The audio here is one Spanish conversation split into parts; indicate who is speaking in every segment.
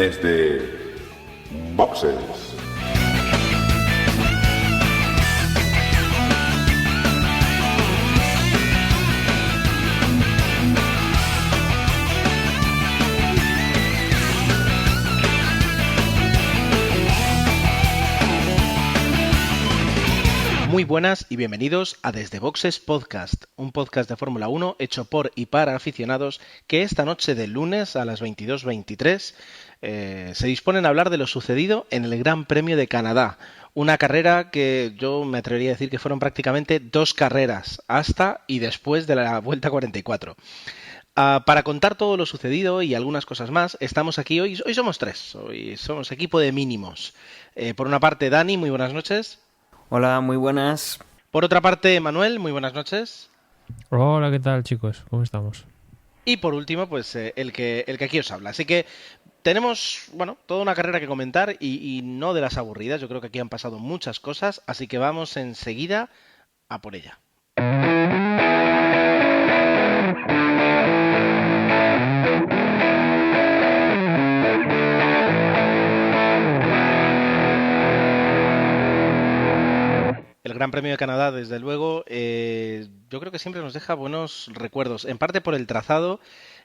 Speaker 1: desde Boxes.
Speaker 2: Muy buenas y bienvenidos a Desde Boxes Podcast, un podcast de Fórmula 1 hecho por y para aficionados que esta noche de lunes a las 22:23 se disponen a hablar de lo sucedido en el Gran Premio de Canadá. Una carrera que yo me atrevería a decir que fueron prácticamente dos carreras, hasta y después de la Vuelta 44. Para contar todo lo sucedido y algunas cosas más, estamos aquí hoy somos tres, hoy somos equipo de mínimos. Por una parte, Dani, muy buenas noches.
Speaker 3: Hola, muy buenas.
Speaker 2: Por otra parte, Manuel, muy buenas noches.
Speaker 4: Hola, ¿qué tal, chicos? ¿Cómo estamos?
Speaker 2: Y por último, pues el que aquí os habla. Así que tenemos, toda una carrera que comentar y no de las aburridas. Yo creo que aquí han pasado muchas cosas, así que vamos enseguida a por ella. El Gran Premio de Canadá, desde luego, yo creo que siempre nos deja buenos recuerdos, en parte por el trazado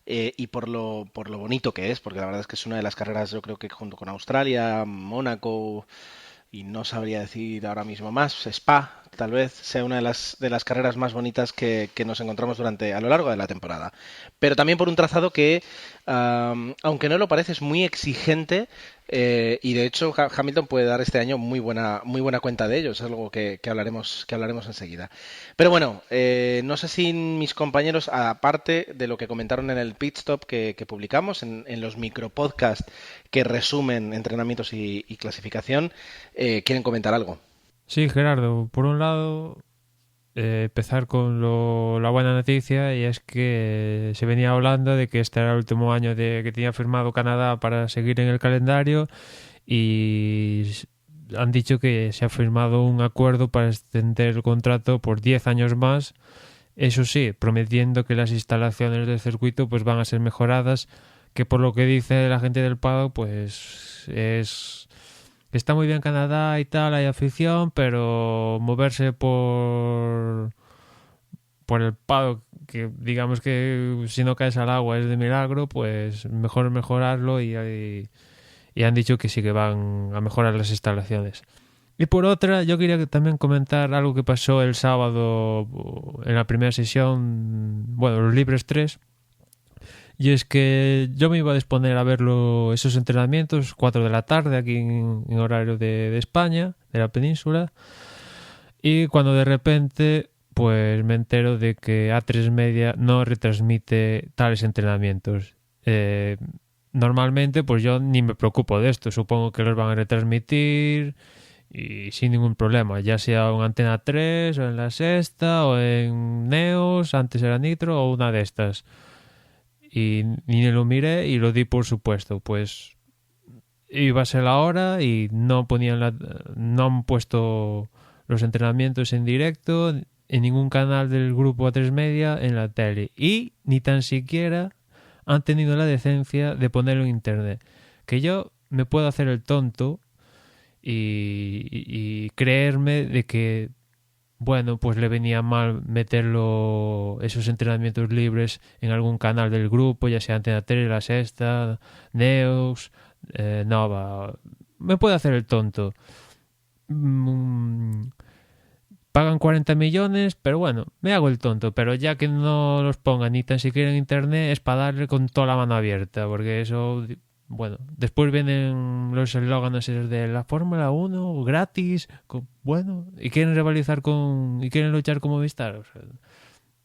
Speaker 2: y por lo bonito que es, porque la verdad es que es una de las carreras, yo creo que junto con Australia, Mónaco y no sabría decir ahora mismo más, Spa, tal vez sea una de las carreras más bonitas que nos encontramos a lo largo de la temporada. Pero también por un trazado que, aunque no lo parece, es muy exigente y de hecho Hamilton puede dar este año muy buena cuenta de ello, es algo que hablaremos enseguida. Pero bueno, no sé si mis compañeros, aparte de lo que comentaron en el pit stop que publicamos, en los micropodcasts que resumen entrenamientos y clasificación, quieren comentar algo.
Speaker 4: Sí, Gerardo, por un lado, empezar con la buena noticia, y es que se venía hablando de que este era el último año que tenía firmado Canadá para seguir en el calendario, y han dicho que se ha firmado un acuerdo para extender el contrato por 10 años más, eso sí, prometiendo que las instalaciones del circuito pues van a ser mejoradas, que por lo que dice la gente del paddock pues está muy bien Canadá y tal, hay afición, pero moverse por el paddock, que digamos que si no caes al agua es de milagro, pues mejor mejorarlo, y han dicho que sí que van a mejorar las instalaciones. Y por otra, yo quería también comentar algo que pasó el sábado en la primera sesión, los libres 3. Y es que yo me iba a disponer a ver esos entrenamientos, 4 de la tarde, aquí en horario de España, de la península. Y cuando de repente pues me entero de que A3 Media no retransmite tales entrenamientos. Normalmente pues yo ni me preocupo de esto, supongo que los van a retransmitir y sin ningún problema, ya sea en Antena 3 o en La Sexta o en Neos, antes era Nitro o una de estas. Y ni lo miré y lo di por supuesto, pues iba a ser la hora y no han puesto los entrenamientos en directo en ningún canal del grupo A3 Media en la tele, y ni tan siquiera han tenido la decencia de ponerlo en internet, que yo me puedo hacer el tonto y creerme de que pues le venía mal meterlo, esos entrenamientos libres, en algún canal del grupo, ya sea Antena 3, La Sexta, Neox, Nova. Me puedo hacer el tonto. Pagan 40 millones, pero bueno, me hago el tonto. Pero ya que no los pongan ni tan siquiera en internet, es para darle con toda la mano abierta, porque eso... después vienen los eslóganes de la Fórmula 1 gratis, y quieren rivalizar y quieren luchar con Movistar. O sea,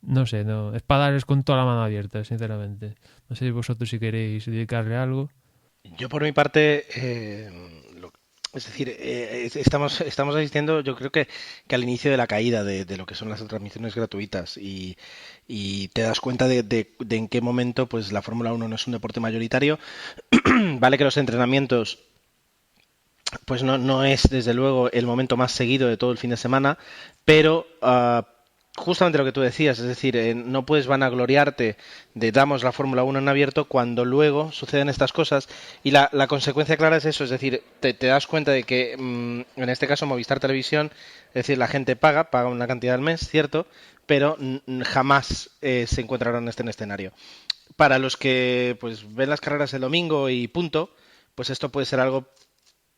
Speaker 4: no sé, es para darles con toda la mano abierta, sinceramente. No sé si vosotros si queréis dedicarle algo.
Speaker 2: Yo por mi parte, es decir, estamos asistiendo, yo creo que al inicio de la caída de lo que son las transmisiones gratuitas y te das cuenta de en qué momento pues la Fórmula 1 no es un deporte mayoritario. Vale que los entrenamientos pues no es desde luego el momento más seguido de todo el fin de semana, pero justamente lo que tú decías, es decir, no puedes vanagloriarte de damos la Fórmula 1 en abierto cuando luego suceden estas cosas y la consecuencia clara es eso, es decir, te das cuenta de que en este caso Movistar Televisión, es decir, la gente paga una cantidad al mes, cierto, pero jamás se encontrarán en este escenario. Para los que pues ven las carreras el domingo y punto, pues esto puede ser algo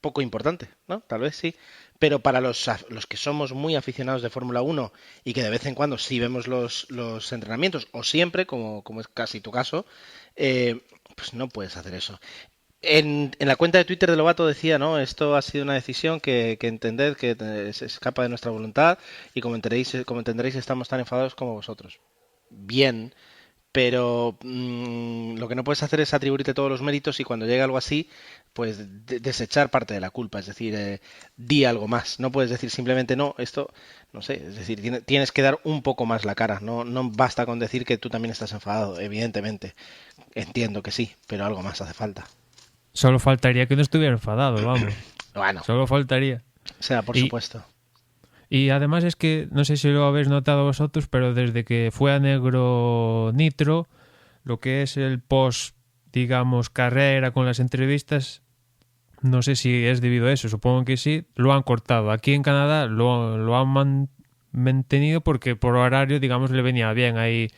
Speaker 2: poco importante, ¿no? Tal vez sí. Pero para los que somos muy aficionados de Fórmula 1 y que de vez en cuando sí vemos los entrenamientos, o siempre, como es casi tu caso, pues no puedes hacer eso. En la cuenta de Twitter de Lobato decía, ¿no? Esto ha sido una decisión que entended que se escapa de nuestra voluntad y como entenderéis estamos tan enfadados como vosotros. Bien, pero lo que no puedes hacer es atribuirte todos los méritos y cuando llega algo así, pues desechar parte de la culpa, es decir, di algo más. No puedes decir simplemente no, esto, no sé, es decir, tienes que dar un poco más la cara. No basta con decir que tú también estás enfadado, evidentemente. Entiendo que sí, pero algo más hace falta.
Speaker 4: Solo faltaría que no estuviera enfadado, vamos.
Speaker 2: Bueno,
Speaker 4: Solo faltaría.
Speaker 2: o sea, por
Speaker 4: Y-
Speaker 2: supuesto.
Speaker 4: Y además es que, no sé si lo habéis notado vosotros, pero desde que fue a negro Nitro, lo que es el post, digamos, carrera con las entrevistas, no sé si es debido a eso, supongo que sí, lo han cortado. Aquí en Canadá lo han mantenido porque por horario, digamos, le venía bien ahí,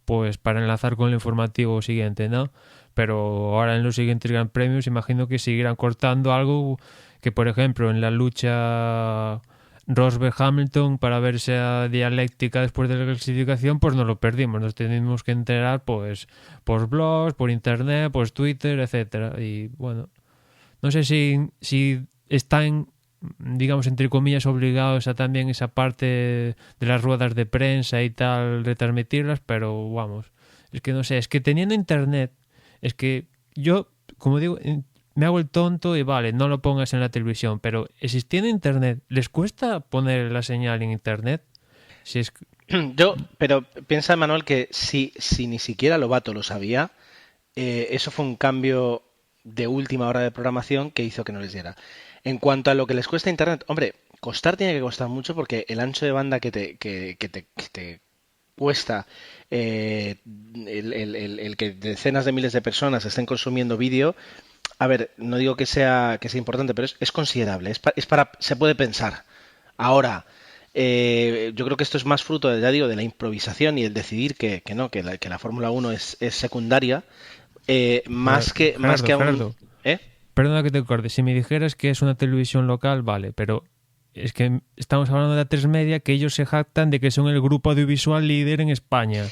Speaker 4: pues para enlazar con el informativo siguiente, ¿no? Pero ahora en los siguientes Gran Premios imagino que seguirán cortando algo que, por ejemplo, en la lucha Rosberg-Hamilton para ver esa dialéctica después de la clasificación, pues nos lo perdimos. Nos tenemos que enterar pues por blogs, por internet, por Twitter, etcétera. Y bueno, no sé si están, digamos, entre comillas, obligados a también esa parte de las ruedas de prensa y tal, retransmitirlas, pero vamos, es que no sé, es que teniendo internet, es que yo, como digo, me hago el tonto y vale, no lo pongas en la televisión, pero existiendo internet, ¿les cuesta poner la señal en internet? Si es...
Speaker 2: Pero piensa, Manuel, que si ni siquiera Lobato lo sabía, eso fue un cambio de última hora de programación que hizo que no les diera. En cuanto a lo que les cuesta Internet, hombre, costar tiene que costar mucho porque el ancho de banda que te cuesta el que decenas de miles de personas estén consumiendo vídeo, a ver, no digo que sea importante, pero es considerable, se puede pensar. Ahora, yo creo que esto es más fruto, ya digo, de la improvisación y el decidir que no, que la Fórmula 1 es secundaria, más que
Speaker 4: Gerardo,
Speaker 2: aún... ¿Eh?
Speaker 4: perdona que te corte, si me dijeras que es una televisión local, vale, pero es que estamos hablando de A3 Media, que ellos se jactan de que son el grupo audiovisual líder en España.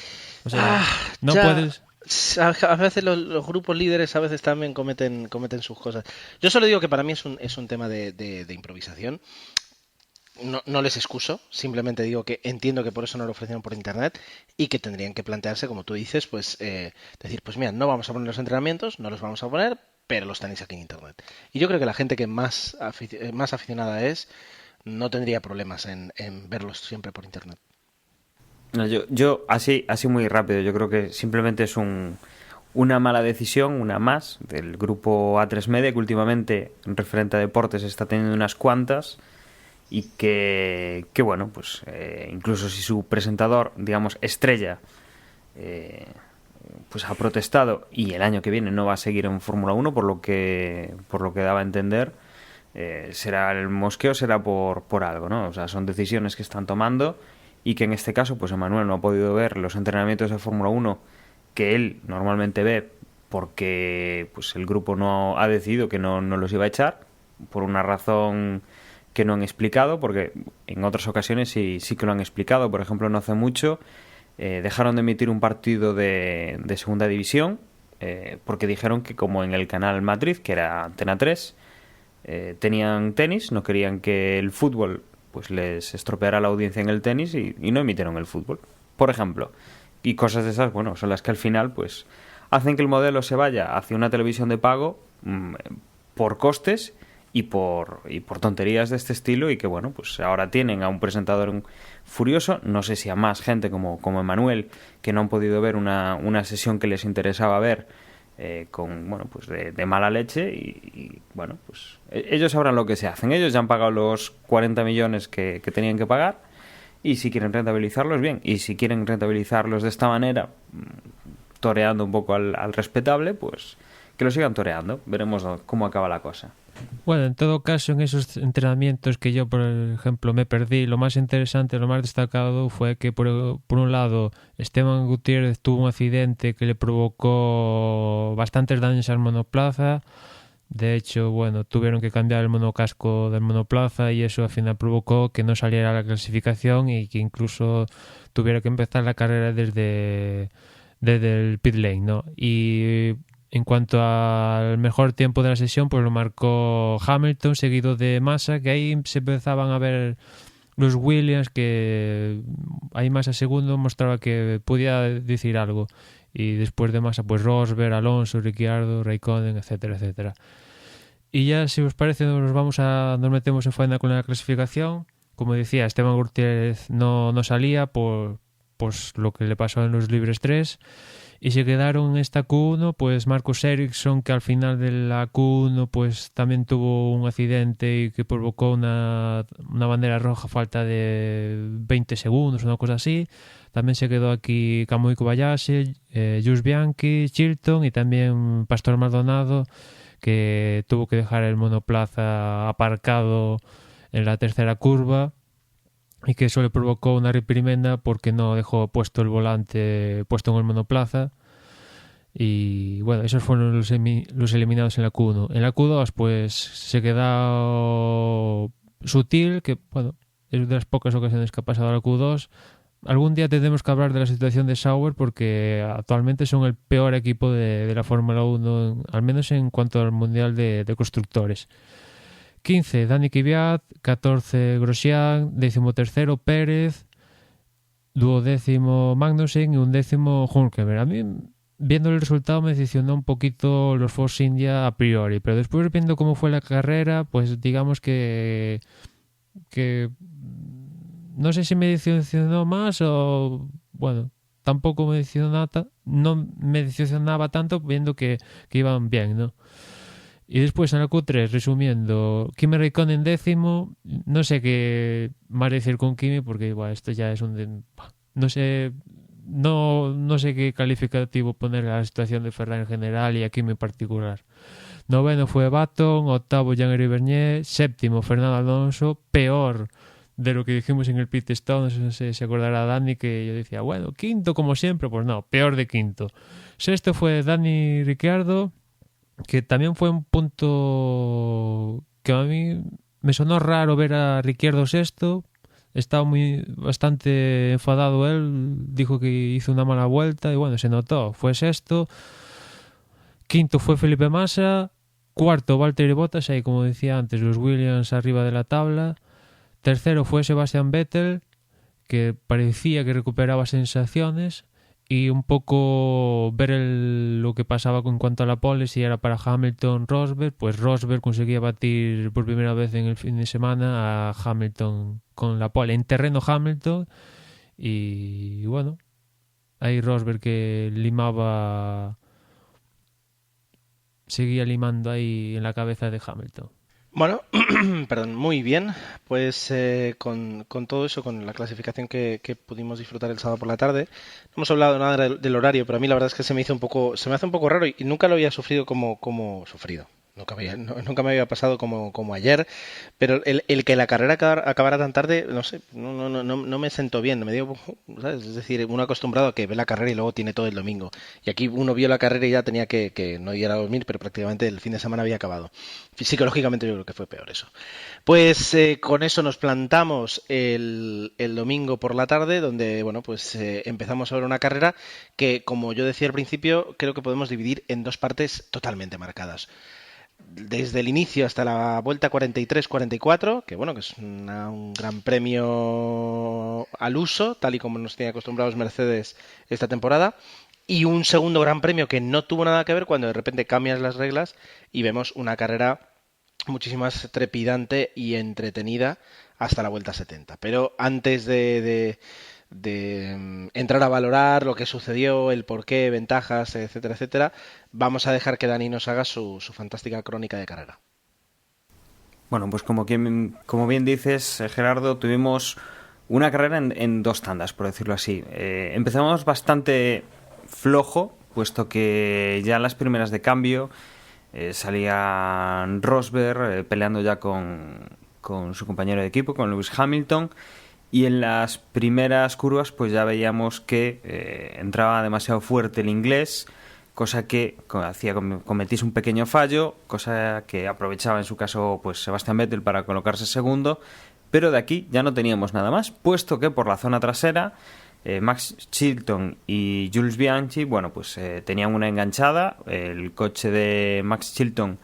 Speaker 4: O sea, no
Speaker 2: Ya,
Speaker 4: puedes...
Speaker 2: a veces los grupos líderes a veces también cometen sus cosas. Yo solo digo que para mí es un tema de improvisación. No les excuso, simplemente digo que entiendo que por eso no lo ofrecieron por internet y que tendrían que plantearse, como tú dices, pues decir, pues mira, no vamos a poner los entrenamientos, no los vamos a poner, pero los tenéis aquí en internet. Y yo creo que la gente que más aficionada es, no tendría problemas en verlos siempre por internet.
Speaker 3: No, yo así muy rápido, yo creo que simplemente es una mala decisión, una más, del grupo A3 Media, que últimamente, en referente a deportes, está teniendo unas cuantas, y que bueno, pues incluso si su presentador, digamos, estrella, pues ha protestado y el año que viene no va a seguir en Fórmula 1, por lo que daba a entender, será el mosqueo, será por algo, ¿no? O sea, son decisiones que están tomando y que en este caso, pues Emmanuel no ha podido ver los entrenamientos de Fórmula 1 que él normalmente ve porque pues el grupo no ha decidido que no los iba a echar por una razón que no han explicado, porque en otras ocasiones sí que lo han explicado. Por ejemplo, no hace mucho dejaron de emitir un partido de segunda división porque dijeron que como en el canal Madrid, que era Antena 3, tenían tenis, no querían que el fútbol pues les estropeara la audiencia en el tenis y no emitieron el fútbol, por ejemplo. Y cosas de esas, bueno, son las que al final pues hacen que el modelo se vaya hacia una televisión de pago por costes y por tonterías de este estilo, y que bueno, pues ahora tienen a un presentador furioso, no sé si a más gente como Emmanuel, que no han podido ver una sesión que les interesaba ver, con bueno, pues de mala leche, y bueno, pues ellos sabrán lo que se hacen. Ellos ya han pagado los 40 millones que tenían que pagar, y si quieren rentabilizarlos, bien. Y si quieren rentabilizarlos de esta manera, toreando un poco al respetable, pues que lo sigan toreando. Veremos cómo acaba la cosa.
Speaker 4: Bueno, en todo caso, en esos entrenamientos que yo, por ejemplo, me perdí, lo más interesante, lo más destacado fue que, por un lado, Esteban Gutiérrez tuvo un accidente que le provocó bastantes daños al monoplaza. De hecho, bueno, tuvieron que cambiar el monocasco del monoplaza y eso al final provocó que no saliera a la clasificación y que incluso tuviera que empezar la carrera desde el pit lane, ¿no? Y en cuanto al mejor tiempo de la sesión, pues lo marcó Hamilton, seguido de Massa, que ahí se empezaban a ver los Williams, que ahí Massa segundo mostraba que podía decir algo. Y después de Massa, pues Rosberg, Alonso, Ricciardo, Raikkonen, etcétera, etcétera. Y ya, si os parece, nos metemos en faena con la clasificación. Como decía, Esteban Gutiérrez no salía por pues lo que le pasó en los libres 3. Y se quedaron en esta Q1, pues Marcus Ericsson, que al final de la Q1 pues también tuvo un accidente y que provocó una bandera roja a falta de 20 segundos, una cosa así. También se quedó aquí Kamui Kobayashi, Jules Bianchi, Chilton y también Pastor Maldonado, que tuvo que dejar el monoplaza aparcado en la tercera curva y que eso le provocó una reprimenda porque no dejó puesto el volante puesto en el monoplaza. Y bueno, esos fueron los eliminados en la Q1. En la Q2 pues se quedó Sutil, que bueno, es de las pocas ocasiones que ha pasado a la Q2. Algún día tendremos que hablar de la situación de Sauber porque actualmente son el peor equipo de la Fórmula 1, al menos en cuanto al Mundial de Constructores. 15, Dani Kvyat, 14, Grosjean, 13º Pérez, 12º Magnussen y 11º Hulkenberg. A mí, viendo el resultado, me decepcionó un poquito los Force India a priori, pero después viendo cómo fue la carrera, pues digamos que no sé si me decepcionó más o bueno, tampoco me no me decepcionaba tanto viendo que iban bien, ¿no? Y después en la Q3, resumiendo, Kimi Raikkonen 10º, no sé qué más decir con Kimi porque bueno, esto ya es no sé qué calificativo poner a la situación de Ferrari en general y a Kimi en particular. 9º fue Baton, 8º Jean-Éric Vergne, 7º Fernando Alonso, peor de lo que dijimos en el pit stop, no sé si se acordará Dani que yo decía, bueno, 5º como siempre, pues no, peor de 5º. 6º fue Dani Ricciardo, que también fue un punto que a mí me sonó raro ver a Ricciardo sexto. Estaba bastante enfadado él, dijo que hizo una mala vuelta y bueno, se notó, fue sexto. 5º fue Felipe Massa, 4º Valtteri Bottas, ahí como decía antes, los Williams arriba de la tabla. 3º fue Sebastian Vettel, que parecía que recuperaba sensaciones. Y un poco ver lo que pasaba en cuanto a la pole, si era para Hamilton, Rosberg, pues Rosberg conseguía batir por primera vez en el fin de semana a Hamilton con la pole en terreno Hamilton. Y bueno, ahí Rosberg que seguía limando ahí en la cabeza de Hamilton.
Speaker 2: Bueno, perdón, muy bien. Pues con todo eso, con la clasificación que pudimos disfrutar el sábado por la tarde, no hemos hablado nada del horario, pero a mí la verdad es que se me hace un poco raro y nunca lo había sufrido como sufrido. Nunca me había pasado como ayer, pero el que la carrera acabara tan tarde, no sé, no me sentó bien, me dio, ¿sabes? Es decir, uno acostumbrado a que ve la carrera y luego tiene todo el domingo. Y aquí uno vio la carrera y ya tenía que no ir a dormir, pero prácticamente el fin de semana había acabado. Psicológicamente yo creo que fue peor eso. Pues con eso nos plantamos el domingo por la tarde, donde bueno, pues empezamos a ver una carrera que, como yo decía al principio, creo que podemos dividir en dos partes totalmente marcadas. Desde el inicio hasta la vuelta 43-44, que bueno, que es un gran premio al uso, tal y como nos tiene acostumbrados Mercedes esta temporada, y un segundo gran premio que no tuvo nada que ver cuando de repente cambias las reglas y vemos una carrera muchísimo más trepidante y entretenida hasta la vuelta 70. Pero antes de entrar a valorar lo que sucedió, el porqué, ventajas, etcétera, etcétera, vamos a dejar que Dani nos haga su fantástica crónica de carrera.
Speaker 3: Bueno, pues como bien dices, Gerardo, tuvimos una carrera en dos tandas, por decirlo así. Empezamos bastante flojo, puesto que ya en las primeras de cambio salía Rosberg peleando ya con su compañero de equipo, con Lewis Hamilton, y en las primeras curvas pues ya veíamos que entraba demasiado fuerte el inglés, cosa que hacía que cometiese un pequeño fallo, cosa que aprovechaba en su caso pues Sebastian Vettel para colocarse segundo, pero de aquí ya no teníamos nada más, puesto que por la zona trasera Max Chilton y Jules Bianchi, bueno, pues tenían una enganchada. El coche de Max Chilton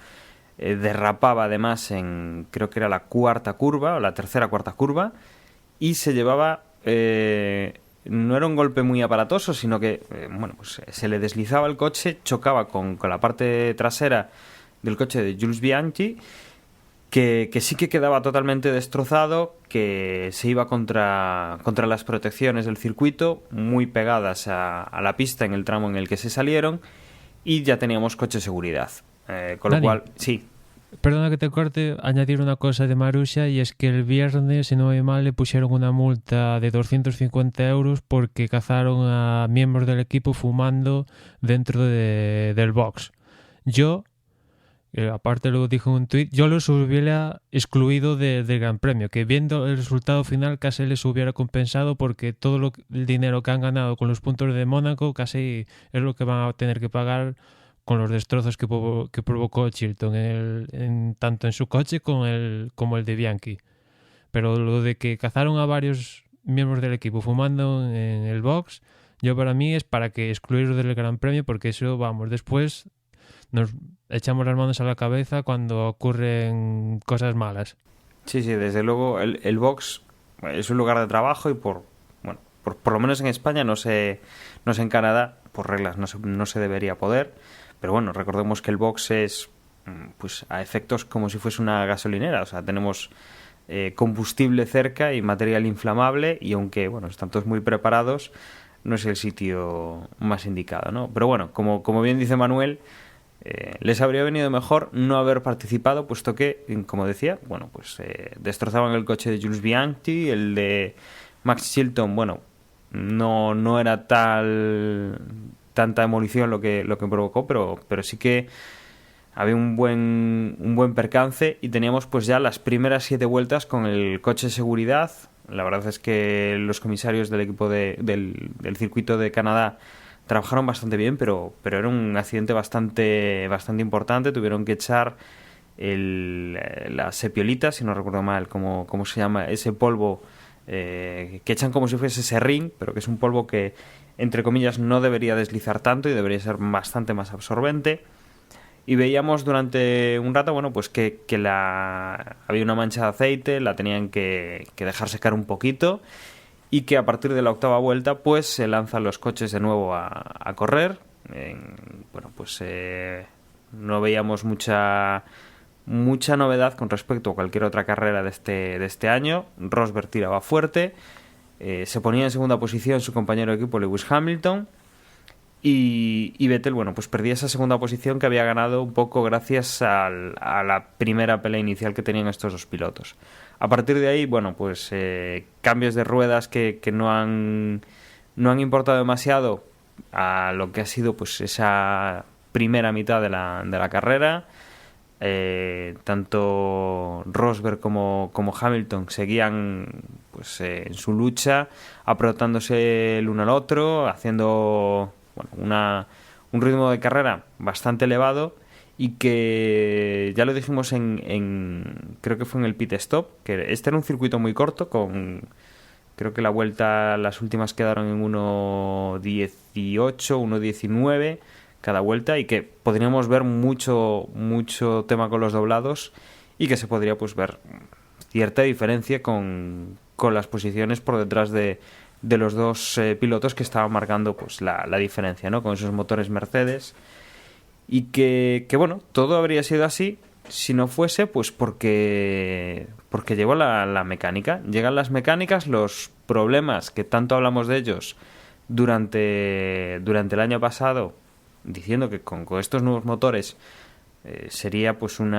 Speaker 3: derrapaba además en, creo que era la cuarta curva, o la cuarta curva, y se llevaba, no era un golpe muy aparatoso, sino que, bueno, pues se le deslizaba el coche, chocaba con la parte trasera del coche de Jules Bianchi, que sí que quedaba totalmente destrozado, que se iba contra las protecciones del circuito, muy pegadas a la pista en el tramo en el que se salieron, y ya teníamos coche de seguridad. Con lo
Speaker 4: Dani,
Speaker 3: cual, sí.
Speaker 4: Perdona que te corte, añadir una cosa de Marussia, y es que el viernes, si no me mal, le pusieron una multa de 250 euros porque cazaron a miembros del equipo fumando dentro del box. Yo, aparte lo dijo en un tuit, yo los hubiera excluido del Gran Premio, que viendo el resultado final casi les hubiera compensado, porque todo el dinero que han ganado con los puntos de Mónaco casi es lo que van a tener que pagar con los destrozos que provocó Chilton tanto en su coche como el de Bianchi. Pero lo de que cazaron a varios miembros del equipo fumando en el box, yo para mí es para que excluirlos del Gran Premio, porque eso, vamos, después nos echamos las manos a la cabeza cuando ocurren cosas malas.
Speaker 3: Sí, desde luego el box es un lugar de trabajo y por lo menos en España, no sé en Canadá, por reglas no se debería poder. Pero bueno, recordemos que el box es, pues a efectos como si fuese una gasolinera. O sea, tenemos combustible cerca y material inflamable, y aunque, bueno, están todos muy preparados, no es el sitio más indicado, ¿no? Pero bueno, como bien dice Manuel, les habría venido mejor no haber participado, puesto que, como decía, bueno, pues destrozaban el coche de Jules Bianchi, el de Max Chilton, bueno, no era tanta demolición lo que provocó, pero sí que había un buen percance, y teníamos pues ya las primeras 7 vueltas con el coche de seguridad. La verdad es que los comisarios del equipo del circuito de Canadá trabajaron bastante bien, pero era un accidente bastante importante. Tuvieron que echar la sepiolita, si no recuerdo mal cómo se llama, ese polvo que echan como si fuese serrín, pero que es un polvo que, entre comillas, no debería deslizar tanto y debería ser bastante más absorbente. Y veíamos durante un rato, bueno, pues que había una mancha de aceite, la tenían que dejar secar un poquito, y que a partir de la 8ª vuelta pues se lanzan los coches de nuevo a correr. Bueno, pues no veíamos mucha novedad con respecto a cualquier otra carrera de este año. Rosberg tiraba fuerte, se ponía en segunda posición su compañero de equipo Lewis Hamilton, y Vettel, bueno, pues perdía esa segunda posición que había ganado un poco gracias a la primera pelea inicial que tenían estos dos pilotos. A partir de ahí, bueno, pues cambios de ruedas que no han importado demasiado a lo que ha sido pues esa primera mitad de la carrera. Tanto Rosberg como Hamilton seguían pues en su lucha, apretándose el uno al otro, haciendo un ritmo de carrera bastante elevado, y que ya lo dijimos creo que fue en el pit stop, que este era un circuito muy corto, creo que las últimas quedaron en 1.18, 1.19 cada vuelta, y que podríamos ver mucho tema con los doblados, y que se podría pues ver cierta diferencia con las posiciones por detrás de los dos pilotos que estaban marcando pues la diferencia, ¿no? Con esos motores Mercedes, y que bueno, todo habría sido así si no fuese pues porque llegó la mecánica. Llegan las mecánicas, los problemas que tanto hablamos de ellos durante el año pasado, diciendo que con estos nuevos motores sería pues un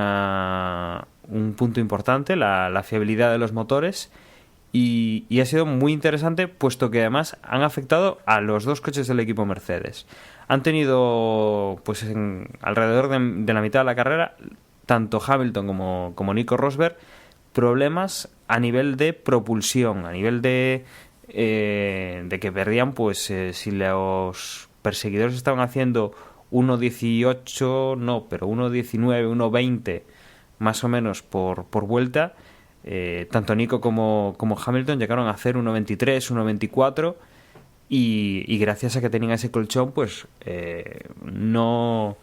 Speaker 3: punto importante la fiabilidad de los motores, y ha sido muy interesante, puesto que además han afectado a los dos coches del equipo Mercedes. Han tenido, pues alrededor de la mitad de la carrera, tanto Hamilton como Nico Rosberg, problemas a nivel de propulsión, a nivel de que perdían, pues si los perseguidores estaban haciendo 1.18, no, pero 1.19, 1.20 más o menos por vuelta, tanto Nico como Hamilton llegaron a hacer 1.23, 1.24 y gracias a que tenían ese colchón, pues no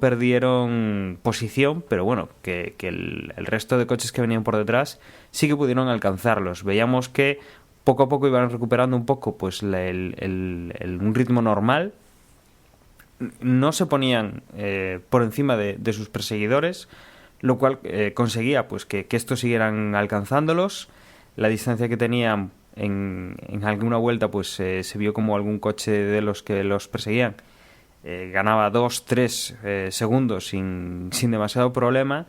Speaker 3: perdieron posición, pero bueno, que el resto de coches que venían por detrás sí que pudieron alcanzarlos. Veíamos que poco a poco iban recuperando un poco pues un ritmo normal. No se ponían por encima de sus perseguidores, lo cual conseguía pues que estos siguieran alcanzándolos. La distancia que tenían en alguna vuelta pues se vio como algún coche de los que los perseguían ganaba 2-3 segundos sin demasiado problema,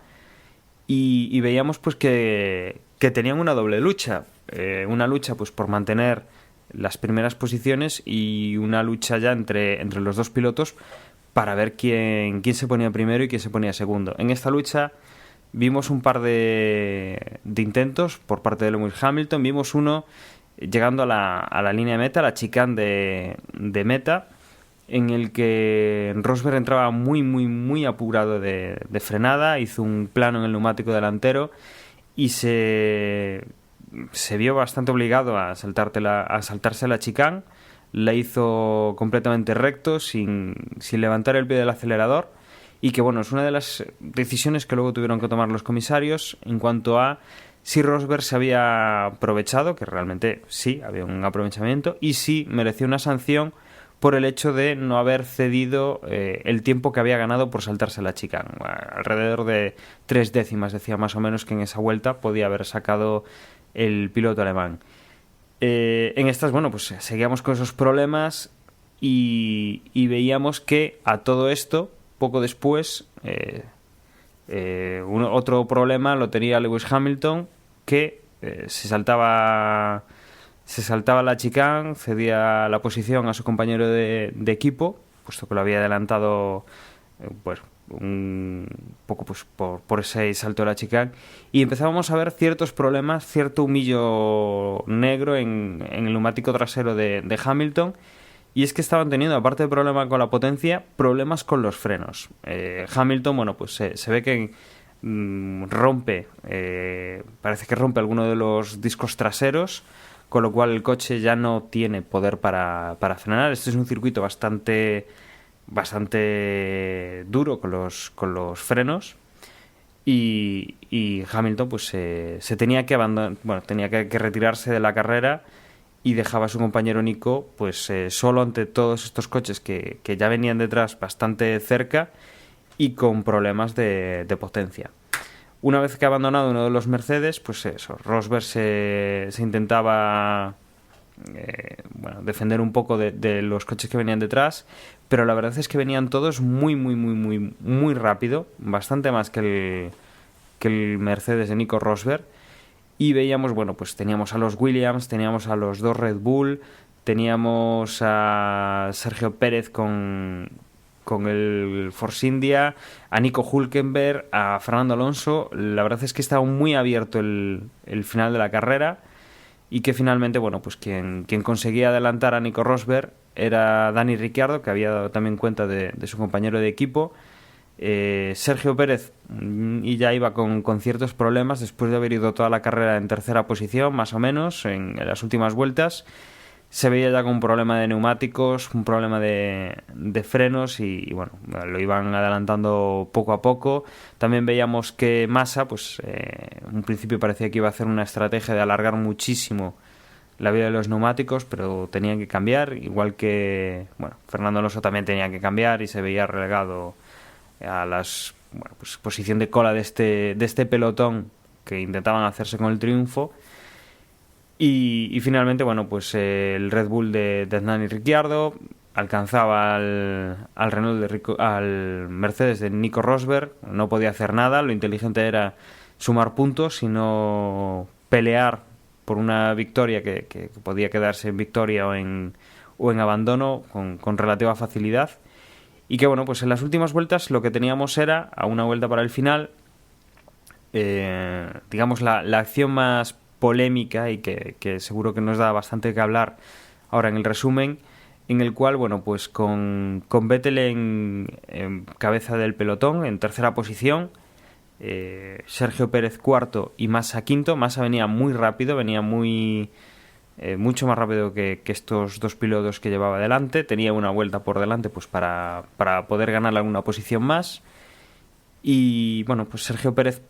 Speaker 3: y veíamos pues que tenían una doble lucha, una lucha pues por mantener las primeras posiciones y una lucha ya entre los dos pilotos para ver quién se ponía primero y quién se ponía segundo. En esta lucha vimos un par de intentos por parte de Lewis Hamilton. Vimos uno llegando a la línea de meta, la chicane de meta, en el que Rosberg entraba muy apurado de frenada, hizo un plano en el neumático delantero y se vio bastante obligado a saltarse la chicane. La hizo completamente recto, sin levantar el pie del acelerador, y que bueno, es una de las decisiones que luego tuvieron que tomar los comisarios en cuanto a si Rosberg se había aprovechado, que realmente sí, había un aprovechamiento, y si merecía una sanción por el hecho de no haber cedido el tiempo que había ganado por saltarse la chicane. Alrededor de 3 décimas, decía más o menos, que en esa vuelta podía haber sacado el piloto alemán. En estas, bueno, pues seguíamos con esos problemas y veíamos que a todo esto, poco después, otro problema lo tenía Lewis Hamilton, que se saltaba la chicane, cedía la posición a su compañero de equipo, puesto que lo había adelantado pues un poco pues por ese salto de la chicane, y empezábamos a ver ciertos problemas, cierto humillo negro en el neumático trasero de Hamilton, y es que estaban teniendo, aparte del problema con la potencia, problemas con los frenos. Hamilton, bueno, pues se ve que parece que rompe alguno de los discos traseros, con lo cual el coche ya no tiene poder para frenar. Este es un circuito bastante duro con los frenos, y Hamilton pues se tenía que abandonar, bueno, tenía que retirarse de la carrera, y dejaba a su compañero Nico pues solo ante todos estos coches que ya venían detrás bastante cerca y con problemas de potencia. Una vez que ha abandonado uno de los Mercedes, pues eso, Rosberg se intentaba defender un poco de los coches que venían detrás, pero la verdad es que venían todos muy rápido, bastante más que el Mercedes de Nico Rosberg, y veíamos, bueno, pues teníamos a los Williams, teníamos a los dos Red Bull, teníamos a Sergio Pérez con el Force India, a Nico Hülkenberg, a Fernando Alonso. La verdad es que estaba muy abierto el final de la carrera, y que finalmente, bueno, pues quien conseguía adelantar a Nico Rosberg era Dani Ricciardo, que había dado también cuenta de su compañero de equipo. Sergio Pérez y ya iba con ciertos problemas después de haber ido toda la carrera en tercera posición, más o menos, en las últimas vueltas. Se veía ya con un problema de neumáticos, un problema de frenos, y bueno, lo iban adelantando poco a poco. También veíamos que Massa, pues en un principio parecía que iba a hacer una estrategia de alargar muchísimo la vida de los neumáticos, pero tenían que cambiar, igual que, bueno, Fernando Alonso también tenía que cambiar y se veía relegado a pues posición de cola de este pelotón que intentaban hacerse con el triunfo. Y finalmente, bueno, pues el Red Bull de Dani Ricciardo alcanzaba al Mercedes de Nico Rosberg, no podía hacer nada. Lo inteligente era sumar puntos y no pelear por una victoria que podía quedarse en victoria o en abandono con relativa facilidad. Y que bueno, pues en las últimas vueltas lo que teníamos era, a una vuelta para el final, digamos la acción más polémica y que seguro que nos da bastante que hablar ahora en el resumen, en el cual, bueno, pues con Vettel en cabeza del pelotón, en tercera posición, Sergio Pérez cuarto y Massa quinto. Massa venía muy rápido, venía mucho más rápido que estos dos pilotos que llevaba delante. Tenía una vuelta por delante pues para poder ganar alguna posición más. Y bueno, pues Sergio Pérez,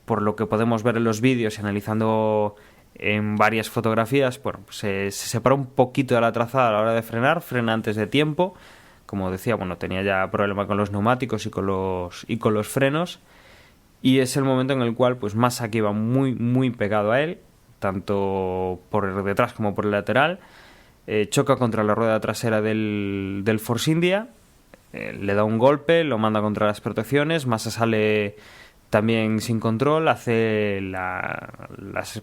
Speaker 3: por lo que podemos ver en los vídeos y analizando en varias fotografías, bueno, pues se separó un poquito de la trazada a la hora de frenar, frena antes de tiempo. Como decía, bueno, tenía ya problema con los neumáticos y con los frenos. Y es el momento en el cual pues Massa, que iba muy muy pegado a él, tanto por detrás como por el lateral, choca contra la rueda trasera del Force India, le da un golpe, lo manda contra las protecciones. Massa sale también sin control, hace la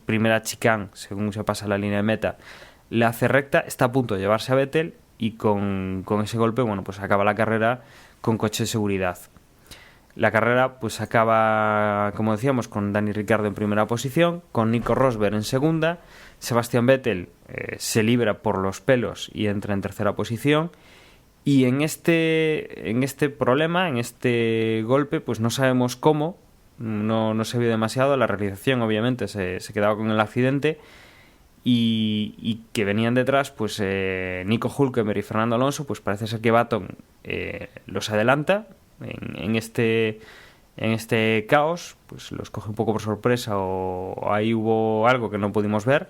Speaker 3: primera chicane según se pasa la línea de meta, le hace recta, está a punto de llevarse a Vettel y con ese golpe, bueno, pues acaba la carrera con coche de seguridad. La carrera pues acaba, como decíamos, con Dani Ricciardo en primera posición, con Nico Rosberg en segunda. Sebastian Vettel se libra por los pelos y entra en tercera posición. Y en este problema, en este golpe, pues no sabemos cómo, no se vio demasiado. La realización obviamente se quedaba con el accidente, y que venían detrás pues Nico Hülkenberg y Fernando Alonso. Pues parece ser que Button los adelanta en este caos, pues los coge un poco por sorpresa, o ahí hubo algo que no pudimos ver,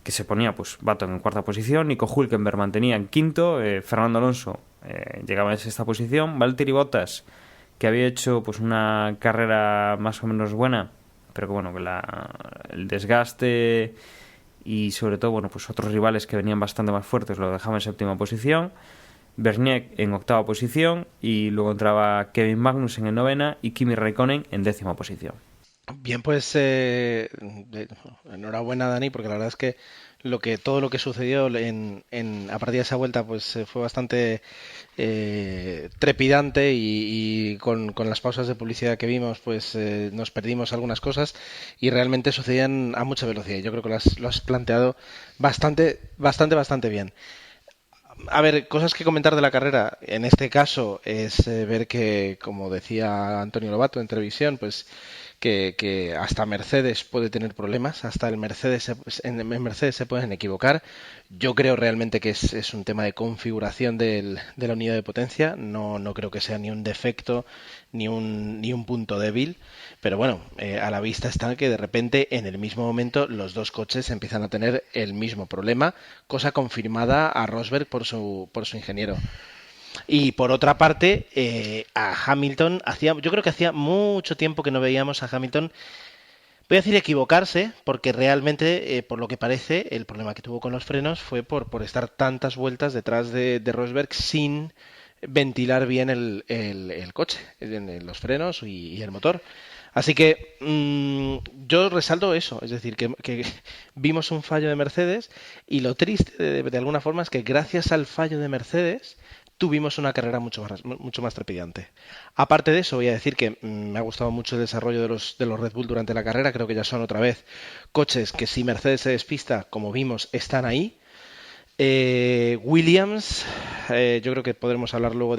Speaker 3: que se ponía pues Button en cuarta posición, Nico Hülkenberg mantenía en quinto, Fernando Alonso llegaba en sexta posición, Valtteri Bottas, que había hecho pues una carrera más o menos buena, pero que bueno, que el desgaste y sobre todo bueno, pues otros rivales que venían bastante más fuertes lo dejaban en séptima posición, Bernier en octava posición, y luego entraba Kevin Magnussen en novena y Kimi Raikkonen en décima posición.
Speaker 2: Bien, pues enhorabuena, Dani, porque la verdad es que todo lo que sucedió a partir de esa vuelta pues fue bastante trepidante, y con las pausas de publicidad que vimos pues nos perdimos algunas cosas y realmente sucedían a mucha velocidad. Yo creo que lo has planteado bastante bien. A ver, cosas que comentar de la carrera. En este caso es ver que, como decía Antonio Lobato en televisión, pues que hasta Mercedes puede tener problemas, hasta en Mercedes se pueden equivocar. Yo creo realmente que es un tema de configuración de la unidad de potencia. No creo que sea ni un defecto ni un punto débil. Pero bueno, a la vista está que de repente en el mismo momento los dos coches empiezan a tener el mismo problema, cosa confirmada a Rosberg por su ingeniero. Y por otra parte, a Hamilton, yo creo que hacía mucho tiempo que no veíamos a Hamilton, voy a decir equivocarse, porque realmente, por lo que parece, el problema que tuvo con los frenos fue por estar tantas vueltas detrás de Rosberg sin ventilar bien el coche, los frenos y el motor. Así que yo resalto eso, es decir, que vimos un fallo de Mercedes, y lo triste de alguna forma es que gracias al fallo de Mercedes tuvimos una carrera mucho más trepidante. Aparte de eso, voy a decir que me ha gustado mucho el desarrollo de los Red Bull durante la carrera. Creo que ya son otra vez coches que, si Mercedes se despista, como vimos, están ahí. Williams, yo creo que podremos hablar luego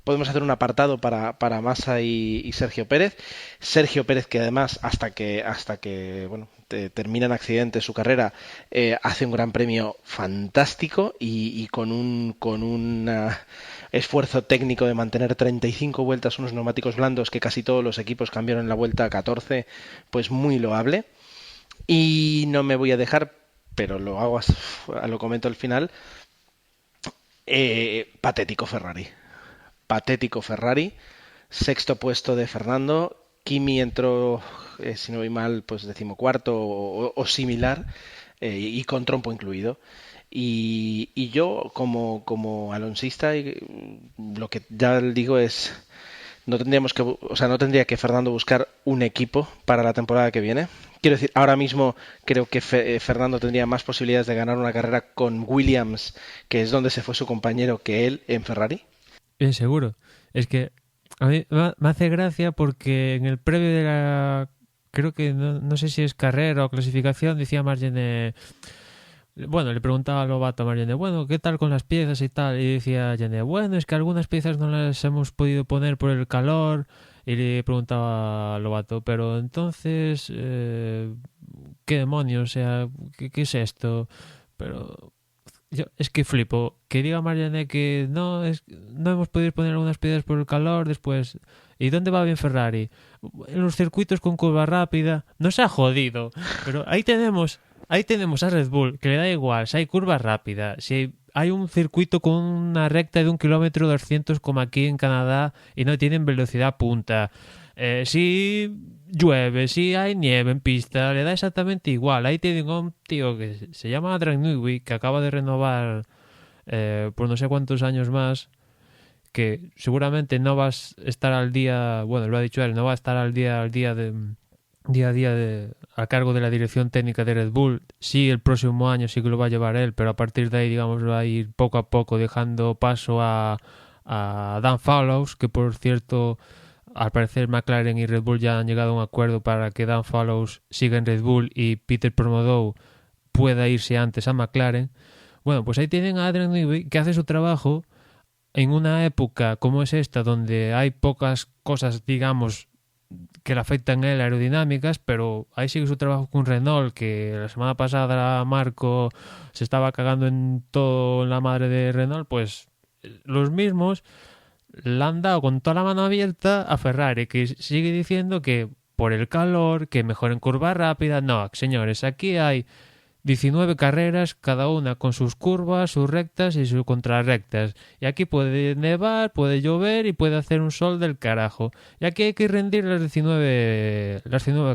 Speaker 2: podemos hacer un apartado para Massa y Sergio Pérez. Sergio Pérez, que además hasta que bueno, termina en accidente su carrera, hace un gran premio fantástico, y con un esfuerzo técnico de mantener 35 vueltas unos neumáticos blandos que casi todos los equipos cambiaron en la vuelta 14, pues muy loable. Y no me voy a dejar, pero lo comento al final, patético Ferrari, sexto puesto de Fernando. Kimi entró, si no voy mal, pues decimocuarto o similar, y con trompo incluido. Y yo, como alonsista, lo que ya digo es, no tendríamos que, o sea, no tendría que Fernando buscar un equipo para la temporada que viene. Quiero decir, ahora mismo creo que Fernando tendría más posibilidades de ganar una carrera con Williams, que es donde se fue su compañero, que él en Ferrari.
Speaker 4: Bien seguro. Es que a mí me hace gracia porque en el previo de la... Creo que no sé si es carrera o clasificación, decía Margené... Bueno, le preguntaba a Lobato a Margené, bueno, ¿qué tal con las piezas y tal? Y decía Gené, bueno, es que algunas piezas no las hemos podido poner por el calor. Y le preguntaba a Lobato, pero entonces, ¿qué demonios? O sea, ¿qué es esto? Pero yo es que flipo. Que diga Margené que no hemos podido poner algunas piezas por el calor después. ¿Y dónde va bien Ferrari? En los circuitos con curva rápida. Nos ha jodido. Pero ahí tenemos a Red Bull, que le da igual si hay curva rápida, si hay un circuito con una recta de 1,2 km como aquí en Canadá y no tienen velocidad punta. Si llueve, si hay nieve en pista, le da exactamente igual. Ahí tienen un tío que se llama Adrian Newey, que acaba de renovar por no sé cuántos años más, que seguramente no vas a estar al día, bueno, lo ha dicho él, no va a estar al día a día a cargo de la dirección técnica de Red Bull. Sí, el próximo año sí que lo va a llevar él, pero a partir de ahí, digamos, va a ir poco a poco dejando paso a Dan Fallows, que por cierto, al parecer McLaren y Red Bull ya han llegado a un acuerdo para que Dan Fallows siga en Red Bull y Peter Promodow pueda irse antes a McLaren. Bueno, pues ahí tienen a Adrian Newey, que hace su trabajo en una época como es esta, donde hay pocas cosas, digamos, que le afectan a él aerodinámicas, pero ahí sigue su trabajo con Renault, que la semana pasada Marco se estaba cagando en todo la madre de Renault, pues los mismos le han dado con toda la mano abierta a Ferrari, que sigue diciendo que por el calor, que mejor en curva rápida. No, señores, aquí hay 19 carreras, cada una con sus curvas, sus rectas y sus contrarrectas. Y aquí puede nevar, puede llover y puede hacer un sol del carajo. Y aquí hay que rendir las 19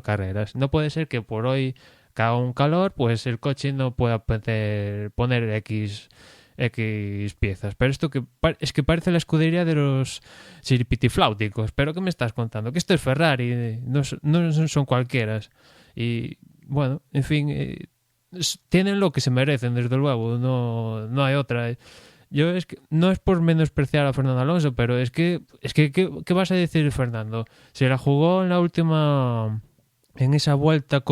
Speaker 4: carreras. No puede ser que por hoy que haga un calor, pues el coche no pueda poner X piezas. Pero esto es que parece la escudería de los siripitifláuticos. ¿Pero qué me estás contando? Que esto es Ferrari, no son cualquieras. Y bueno, en fin... tienen lo que se merecen, desde luego, no hay otra. Yo es que no es por menospreciar a Fernando Alonso, pero es que ¿qué vas a decir, Fernando? Se la jugó en esa vuelta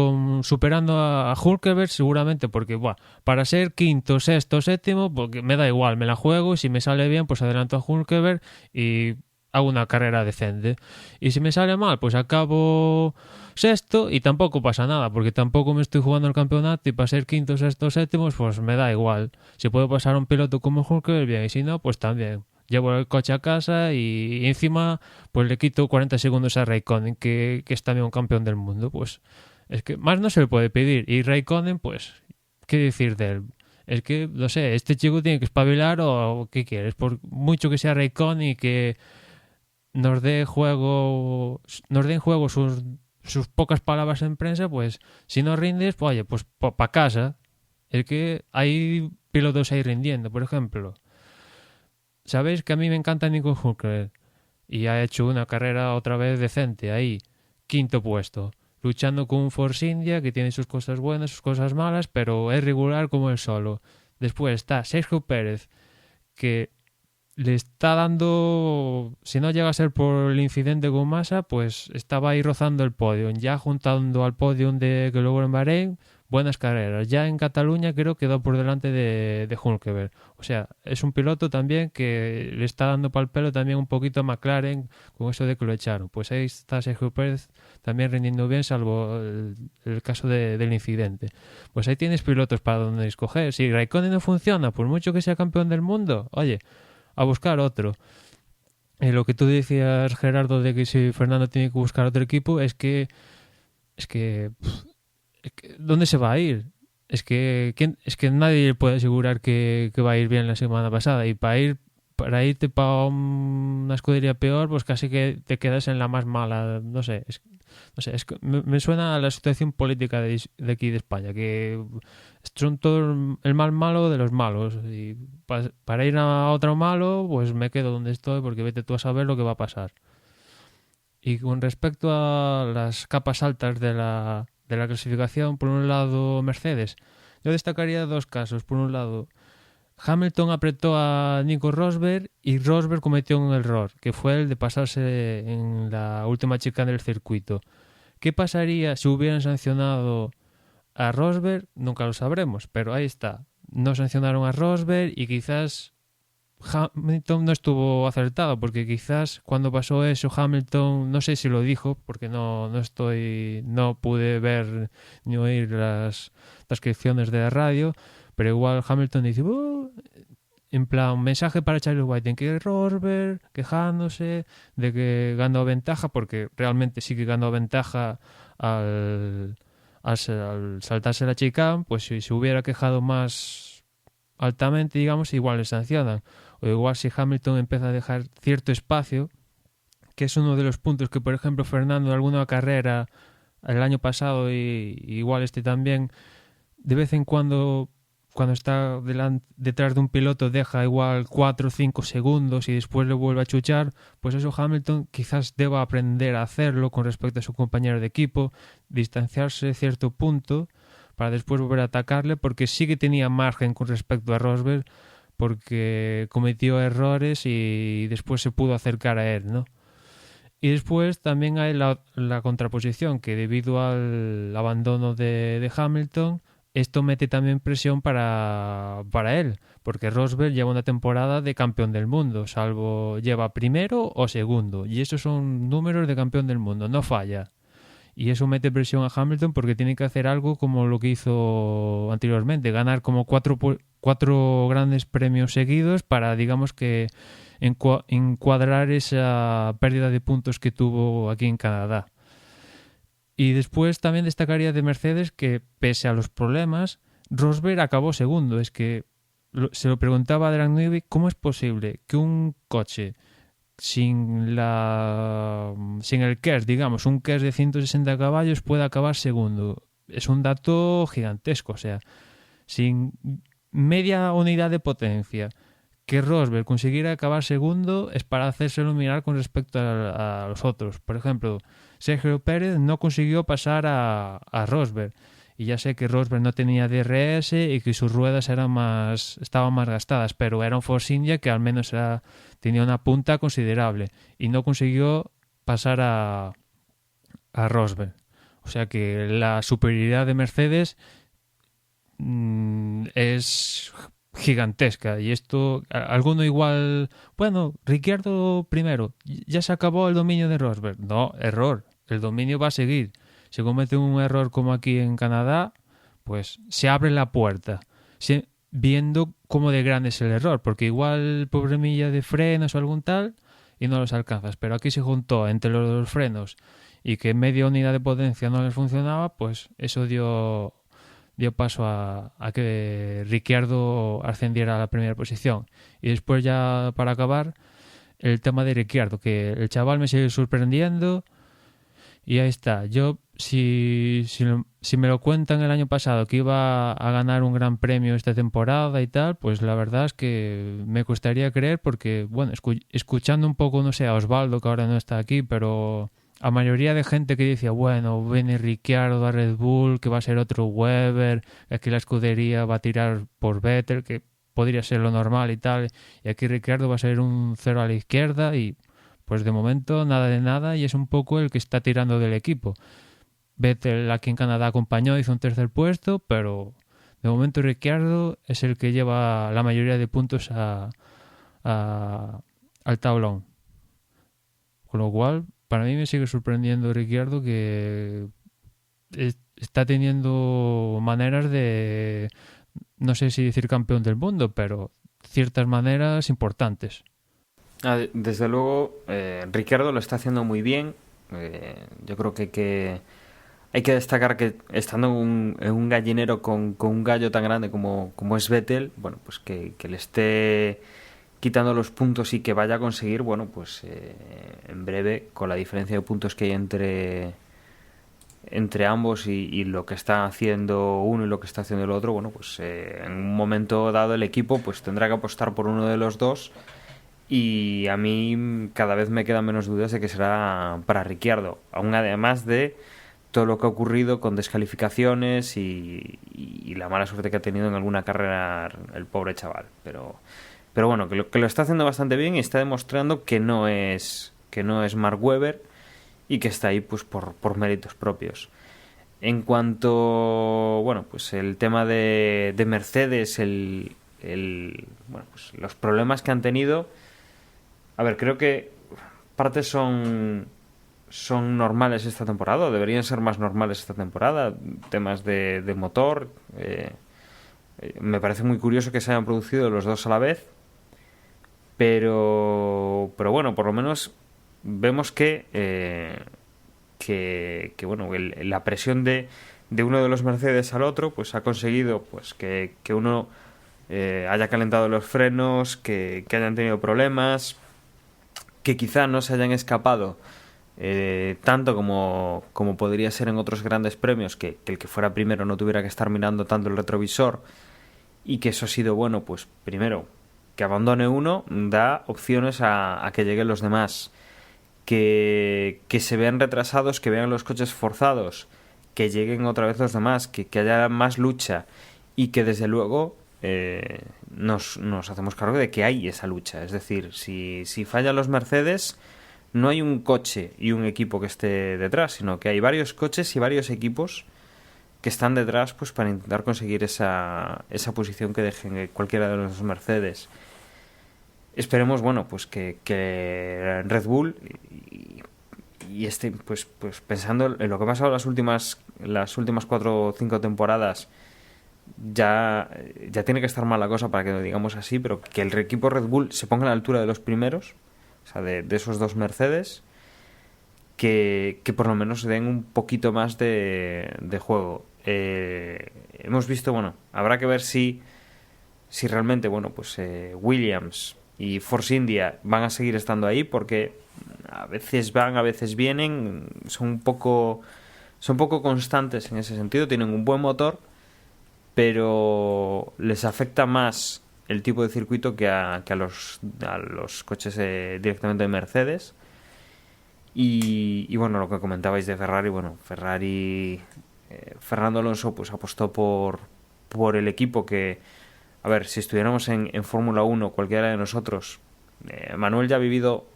Speaker 4: superando a Hülkenberg, seguramente, porque para ser quinto, sexto, séptimo, porque me da igual, me la juego y si me sale bien, pues adelanto a Hülkenberg y hago una carrera decente. Y si me sale mal, pues acabo sexto y tampoco pasa nada, porque tampoco me estoy jugando el campeonato y para ser quinto, sexto, séptimo, pues me da igual. Si puedo pasar a un piloto como Hulkenberg, bien, y si no, pues también. Llevo el coche a casa y encima pues le quito 40 segundos a Raikkonen, que es también un campeón del mundo. Pues es que más no se le puede pedir. Y Raikkonen, pues, ¿qué decir de él? Es que, no sé, este chico tiene que espabilar o ¿qué quieres? Por mucho que sea Raikkonen y que nos den juego sus pocas palabras en prensa, pues si no rindes, pues oye, pues para casa. Es que hay pilotos ahí rindiendo, por ejemplo. Sabéis que a mí me encanta Nico Hülkenberg y ha hecho una carrera otra vez decente ahí, quinto puesto, luchando con un Force India que tiene sus cosas buenas, sus cosas malas, pero es regular como él solo. Después está Sergio Pérez, que le está dando, si no llega a ser por el incidente con Massa, pues estaba ahí rozando el podio, ya juntando al podio de que luego en Bahrein, buenas carreras. Ya en Cataluña creo que quedó por delante de Hülkenberg. O sea, es un piloto también que le está dando pal pelo también un poquito a McLaren con eso de que lo echaron. Pues ahí está Sergio Pérez también rindiendo bien, salvo el caso del incidente. Pues ahí tienes pilotos para donde escoger. Si Raikkonen no funciona, por mucho que sea campeón del mundo, oye, a buscar otro. Lo que tú decías, Gerardo, de que si Fernando tiene que buscar otro equipo, es que ¿dónde se va a ir? Es que nadie puede asegurar que va a ir bien la semana pasada, y para irte para una escudería peor, pues casi que te quedas en la más mala. No sé, es que me suena a la situación política de aquí de España, que son todo el mal malo de los malos, y para ir a otro malo, pues me quedo donde estoy, porque vete tú a saber lo que va a pasar. Y con respecto a las capas altas de la clasificación, por un lado Mercedes, yo destacaría dos casos. Por un lado, Hamilton apretó a Nico Rosberg y Rosberg cometió un error, que fue el de pasarse en la última chicane del circuito. ¿Qué pasaría si hubieran sancionado a Rosberg? Nunca lo sabremos, pero ahí está. No sancionaron a Rosberg y quizás Hamilton no estuvo acertado, porque quizás cuando pasó eso Hamilton, no sé si lo dijo, porque no pude ver ni oír las transcripciones de la radio, pero igual Hamilton dice, en plan, un mensaje para Charlie White en que Rosberg quejándose de que ganó ventaja, porque realmente sí que ganó ventaja al saltarse la chicane. Pues si se hubiera quejado más altamente, digamos, igual le sancionan. O igual si Hamilton empieza a dejar cierto espacio, que es uno de los puntos que, por ejemplo, Fernando en alguna carrera el año pasado y igual este también, de vez en cuando está detrás de un piloto deja igual 4 o 5 segundos y después le vuelve a chuchar, pues eso Hamilton quizás deba aprender a hacerlo con respecto a su compañero de equipo, distanciarse de cierto punto para después volver a atacarle, porque sí que tenía margen con respecto a Rosberg, porque cometió errores y después se pudo acercar a él, ¿no? Y después también hay la contraposición, que debido al abandono de Hamilton, esto mete también presión para él, porque Rosberg lleva una temporada de campeón del mundo, salvo lleva primero o segundo, y esos son números de campeón del mundo, no falla. Y eso mete presión a Hamilton porque tiene que hacer algo como lo que hizo anteriormente, ganar como cuatro grandes premios seguidos para, digamos que, encuadrar esa pérdida de puntos que tuvo aquí en Canadá. Y después también destacaría de Mercedes que, pese a los problemas, Rosberg acabó segundo. Es que se lo preguntaba a Adrian Newey, ¿cómo es posible que un coche sin el KERS, digamos, un KERS de 160 caballos pueda acabar segundo? Es un dato gigantesco. O sea, sin media unidad de potencia, que Rosberg consiguiera acabar segundo es para hacérselo mirar con respecto a los otros. Por ejemplo, Sergio Pérez no consiguió pasar a Rosberg. Y ya sé que Rosberg no tenía DRS y que sus ruedas estaban más gastadas, pero era un Force India que al menos tenía una punta considerable y no consiguió pasar a Rosberg. O sea que la superioridad de Mercedes es gigantesca, y esto alguno igual, bueno, Ricciardo primero, ya se acabó el dominio de Rosberg. No, error, el dominio va a seguir. Si comete un error como aquí en Canadá, pues se abre la puerta, viendo cómo de grande es el error, porque igual problemilla de frenos o algún tal y no los alcanzas, pero aquí se juntó entre los frenos y que media unidad de potencia no les funcionaba, pues eso dio paso a que Ricciardo ascendiera a la primera posición. Y después, ya para acabar, el tema de Ricciardo, que el chaval me sigue sorprendiendo y ahí está. Yo, si me lo cuentan el año pasado que iba a ganar un gran premio esta temporada y tal, pues la verdad es que me costaría creer, porque, bueno, escuchando un poco, no sé, a Osvaldo, que ahora no está aquí, pero a mayoría de gente que decía, bueno, viene Ricciardo a Red Bull, que va a ser otro Webber, aquí la escudería va a tirar por Vettel, que podría ser lo normal y tal, y aquí Ricciardo va a ser un cero a la izquierda, y pues de momento nada de nada, y es un poco el que está tirando del equipo. Vettel aquí en Canadá acompañó, hizo un tercer puesto, pero de momento Ricciardo es el que lleva la mayoría de puntos al tablón. Con lo cual, para mí me sigue sorprendiendo Ricciardo, que está teniendo maneras de, no sé si decir campeón del mundo, pero ciertas maneras importantes.
Speaker 3: Desde luego, Ricciardo lo está haciendo muy bien. Yo creo que hay que destacar que, estando en un gallinero con un gallo tan grande como es Vettel, bueno, pues que le esté quitando los puntos y que vaya a conseguir, bueno, pues en breve, con la diferencia de puntos que hay entre ambos y lo que está haciendo uno y lo que está haciendo el otro, bueno, pues en un momento dado el equipo pues tendrá que apostar por uno de los dos Y a mí cada vez me quedan menos dudas de que será para Ricciardo, aún además de todo lo que ha ocurrido con descalificaciones y la mala suerte que ha tenido en alguna carrera el pobre chaval. Pero bueno, que lo está haciendo bastante bien y está demostrando que no es Mark Webber y que está ahí pues por méritos propios. En cuanto, bueno, pues el tema de Mercedes, bueno, pues los problemas que han tenido, a ver, creo que partes son normales esta temporada, o deberían ser más normales esta temporada, temas de motor. Me parece muy curioso que se hayan producido los dos a la vez, pero bueno, por lo menos vemos que bueno, la presión de uno de los Mercedes al otro pues ha conseguido pues que uno haya calentado los frenos, que hayan tenido problemas, que quizá no se hayan escapado tanto como podría ser en otros grandes premios, que el que fuera primero no tuviera que estar mirando tanto el retrovisor, y que eso ha sido bueno, pues primero que abandone uno da opciones a que lleguen los demás, que se vean retrasados, que vean los coches forzados, que lleguen otra vez los demás, que haya más lucha, y que desde luego nos hacemos cargo de que hay esa lucha. Es decir, si fallan los Mercedes, no hay un coche y un equipo que esté detrás, sino que hay varios coches y varios equipos que están detrás pues para intentar conseguir esa posición que dejen cualquiera de los Mercedes. Esperemos, bueno, pues que Red Bull y pues pensando en lo que ha pasado las últimas 4 o 5 temporadas, ya tiene que estar mal la cosa para que lo digamos así, pero que el equipo Red Bull se ponga a la altura de los primeros, o sea, de esos dos Mercedes, que por lo menos den un poquito más de juego. Hemos visto, bueno, habrá que ver si realmente, bueno, pues Williams y Force India van a seguir estando ahí, porque a veces van, a veces vienen, son un poco constantes en ese sentido, tienen un buen motor, pero les afecta más el tipo de circuito que a los coches directamente de Mercedes. Y bueno, lo que comentabais de Ferrari, bueno, Fernando Alonso pues apostó por el equipo que, a ver, si estuviéramos en Fórmula 1, cualquiera de nosotros, Manuel ya ha vivido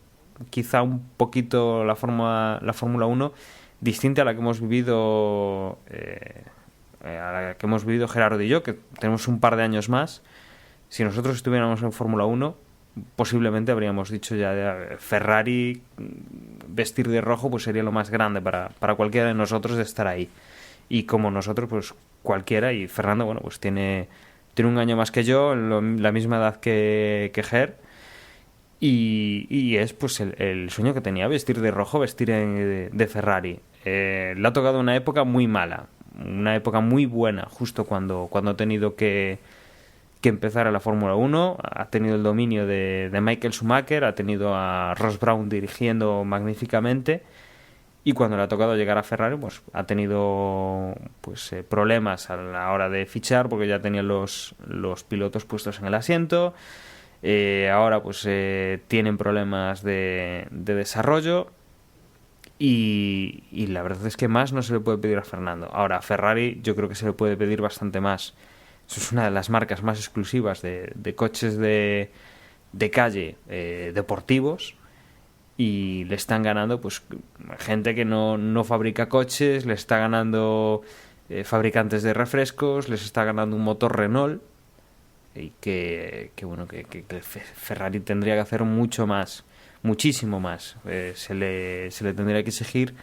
Speaker 3: quizá un poquito la Fórmula 1 distinta a la que hemos vivido Gerardo y yo, que tenemos un par de años más. Si nosotros estuviéramos en Fórmula 1, posiblemente habríamos dicho ya Ferrari vestir de rojo pues sería lo más grande para cualquiera de nosotros de estar ahí. Y como nosotros, pues cualquiera, y Fernando, bueno, pues tiene un año más que yo, la misma edad que Ger, y es pues el sueño que tenía, vestir de rojo, vestir de Ferrari. Le ha tocado una época muy mala, una época muy buena, justo cuando ha tenido que empezar a la Fórmula 1, ha tenido el dominio de Michael Schumacher, ha tenido a Ross Brown dirigiendo magníficamente, y cuando le ha tocado llegar a Ferrari, pues ha tenido pues problemas a la hora de fichar, porque ya tenían los pilotos puestos en el asiento. Ahora pues tienen problemas de desarrollo, y la verdad es que más no se le puede pedir a Fernando. Ahora a Ferrari yo creo que se le puede pedir bastante más. Eso es una de las marcas más exclusivas de coches de calle deportivos, y le están ganando pues gente que no fabrica coches, le está ganando fabricantes de refrescos, les está ganando un motor Renault, y que bueno, que Ferrari tendría que hacer mucho más, muchísimo más. Se le tendría que exigir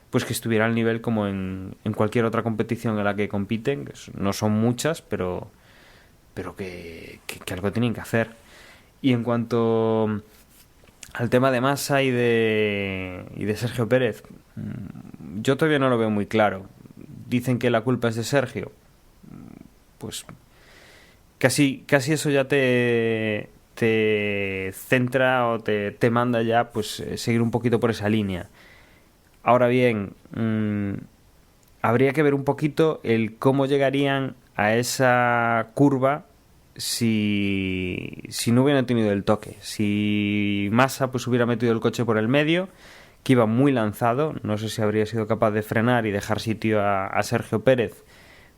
Speaker 3: pues que estuviera al nivel como en cualquier otra competición en la que compiten, que no son muchas, pero que algo tienen que hacer. Y en cuanto al tema de Massa y de Sergio Pérez, yo todavía no lo veo muy claro. Dicen que la culpa es de Sergio, pues casi eso ya te centra o te manda ya pues seguir un poquito por esa línea. Ahora bien, habría que ver un poquito el cómo llegarían a esa curva si no hubieran tenido el toque. Si Massa pues hubiera metido el coche por el medio, que iba muy lanzado, no sé si habría sido capaz de frenar y dejar sitio a Sergio Pérez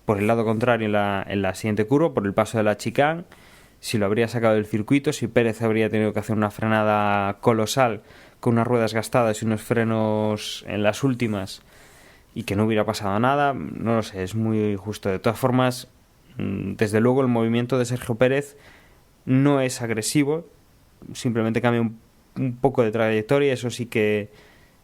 Speaker 3: por el lado contrario en la siguiente curva, por el paso de la chicane, si lo habría sacado del circuito, si Pérez habría tenido que hacer una frenada colosal con unas ruedas gastadas y unos frenos en las últimas y que no hubiera pasado nada, no lo sé, es muy justo. De todas formas, desde luego el movimiento de Sergio Pérez no es agresivo, simplemente cambia un poco de trayectoria, eso sí que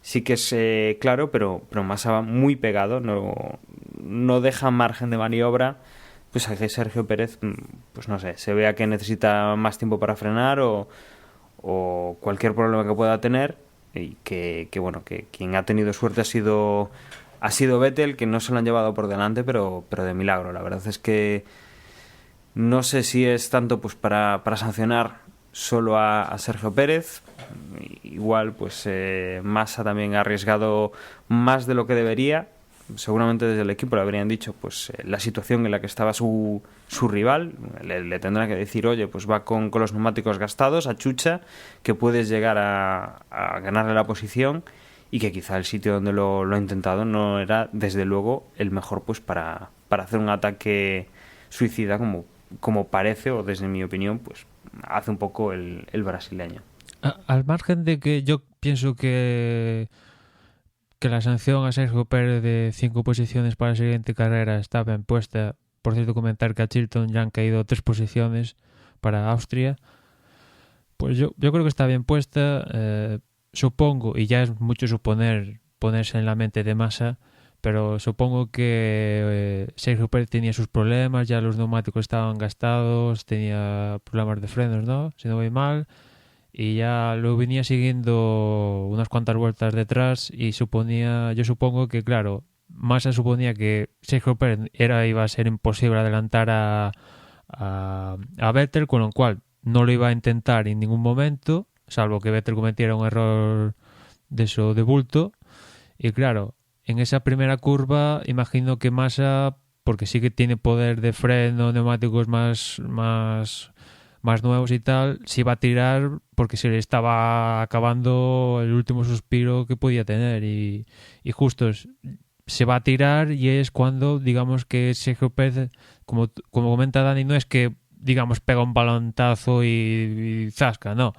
Speaker 3: es claro, pero Massa va muy pegado, no deja margen de maniobra, pues a que Sergio Pérez, pues no sé, se vea que necesita más tiempo para frenar o cualquier problema que pueda tener, y que bueno, que quien ha tenido suerte ha sido Vettel, que no se lo han llevado por delante, pero de milagro. La verdad es que no sé si es tanto pues para sancionar solo a Sergio Pérez. Igual pues Massa también ha arriesgado más de lo que debería. Seguramente desde el equipo le habrían dicho pues la situación en la que estaba su rival, le tendrán que decir, oye, pues va con los neumáticos gastados, achucha, que puedes llegar a ganarle la posición, y que quizá el sitio donde lo ha intentado no era desde luego el mejor pues para hacer un ataque suicida como parece, o desde mi opinión pues hace un poco el brasileño.
Speaker 4: Al margen de que yo pienso que la sanción a Sergio Pérez de 5 posiciones para la siguiente carrera está bien puesta. Por cierto, comentar que a Chilton ya han caído 3 posiciones para Austria. Pues yo creo que está bien puesta. Supongo, y ya es mucho ponerse en la mente de Massa, pero supongo que Sergio Pérez tenía sus problemas, ya los neumáticos estaban gastados, tenía problemas de frenos, ¿no? Si no voy mal. Y ya lo venía siguiendo unas cuantas vueltas detrás, y yo supongo que, claro, Massa suponía que Sergio Pérez iba a ser imposible adelantar a Vettel, con lo cual no lo iba a intentar en ningún momento, salvo que Vettel cometiera un error de bulto. Y claro, en esa primera curva imagino que Massa, porque sí que tiene poder de freno, neumáticos más nuevos y tal, se iba a tirar porque se le estaba acabando el último suspiro que podía tener, y justo se va a tirar, y es cuando digamos que Sergio Pérez, como comenta Dani, no es que digamos pega un balontazo y zasca, no,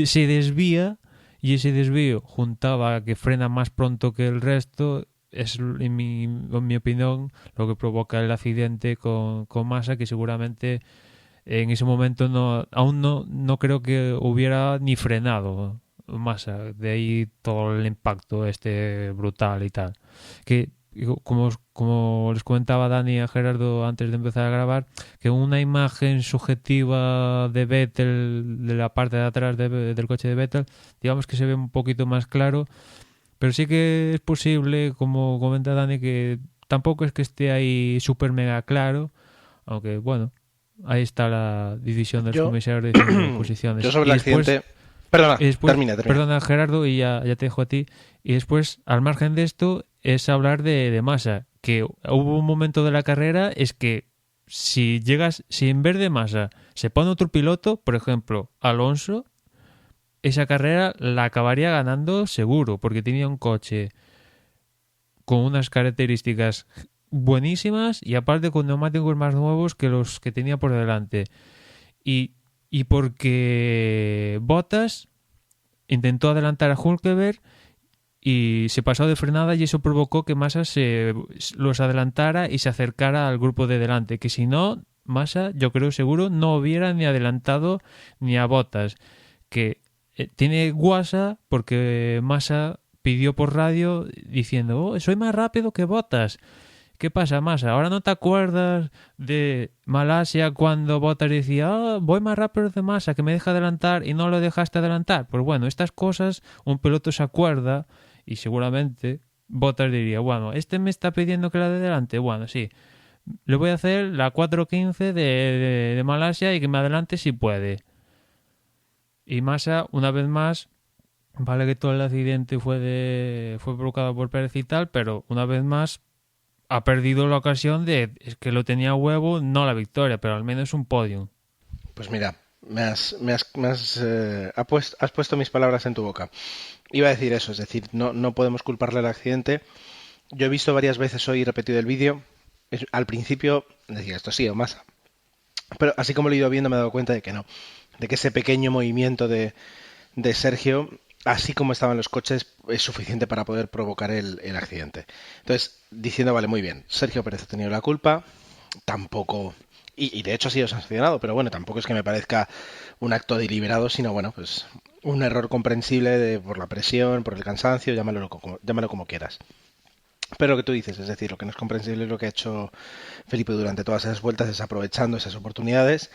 Speaker 4: se desvía, y ese desvío juntaba a que frena más pronto que el resto, es en mi opinión lo que provoca el accidente con Massa, que seguramente en ese momento aún no creo que hubiera ni frenado Massa, de ahí todo el impacto brutal y tal. Que como les comentaba Dani a Gerardo antes de empezar a grabar, que una imagen subjetiva de Vettel, de la parte de atrás del coche de Vettel, digamos que se ve un poquito más claro, pero sí que es posible, como comenta Dani, que tampoco es que esté ahí súper mega claro, aunque bueno, ahí está la división de los comisarios de posiciones.
Speaker 2: Yo sobre el accidente... Perdona, termina.
Speaker 4: Perdona, Gerardo, y ya te dejo a ti. Y después, al margen de esto, es hablar de Massa, que hubo un momento de la carrera, es que si en vez de Massa se pone otro piloto, por ejemplo, Alonso, esa carrera la acabaría ganando seguro, porque tenía un coche con unas características buenísimas y aparte con neumáticos más nuevos que los que tenía por delante. Y porque Bottas intentó adelantar a Hülkenberg y se pasó de frenada, y eso provocó que Massa los adelantara y se acercara al grupo de delante, que si no, Massa, yo creo seguro, no hubiera ni adelantado ni a Bottas, que tiene guasa porque Massa pidió por radio diciendo, soy más rápido que Bottas. ¿Qué pasa, Massa? ¿Ahora no te acuerdas de Malasia cuando Bottas decía, voy más rápido de Massa, que me deja adelantar, y no lo dejaste adelantar? Pues bueno, estas cosas un piloto se acuerda, y seguramente Bottas diría, bueno, me está pidiendo que la de delante, bueno, sí, le voy a hacer la 4.15 de Malasia y que me adelante si puede. Y Massa, una vez más, vale que todo el accidente fue provocado por Pérez y tal, pero una vez más ha perdido la ocasión de es que lo tenía a huevo, no la victoria, pero al menos un podium.
Speaker 2: Pues mira, has puesto mis palabras en tu boca. Iba a decir eso, es decir, no podemos culparle al accidente. Yo he visto varias veces hoy repetido el vídeo. Al principio decía esto sí o Massa, pero así como lo he ido viendo me he dado cuenta de que no, de que ese pequeño movimiento de Sergio, así como estaban los coches, es suficiente para poder provocar el accidente. Entonces, diciendo, vale, muy bien, Sergio Pérez ha tenido la culpa, tampoco, y de hecho ha sido sancionado, pero bueno, tampoco es que me parezca un acto deliberado, sino bueno, pues un error comprensible por la presión, por el cansancio, llámalo como quieras. Pero lo que tú dices, es decir, lo que no es comprensible es lo que ha hecho Felipe durante todas esas vueltas, es aprovechando esas oportunidades.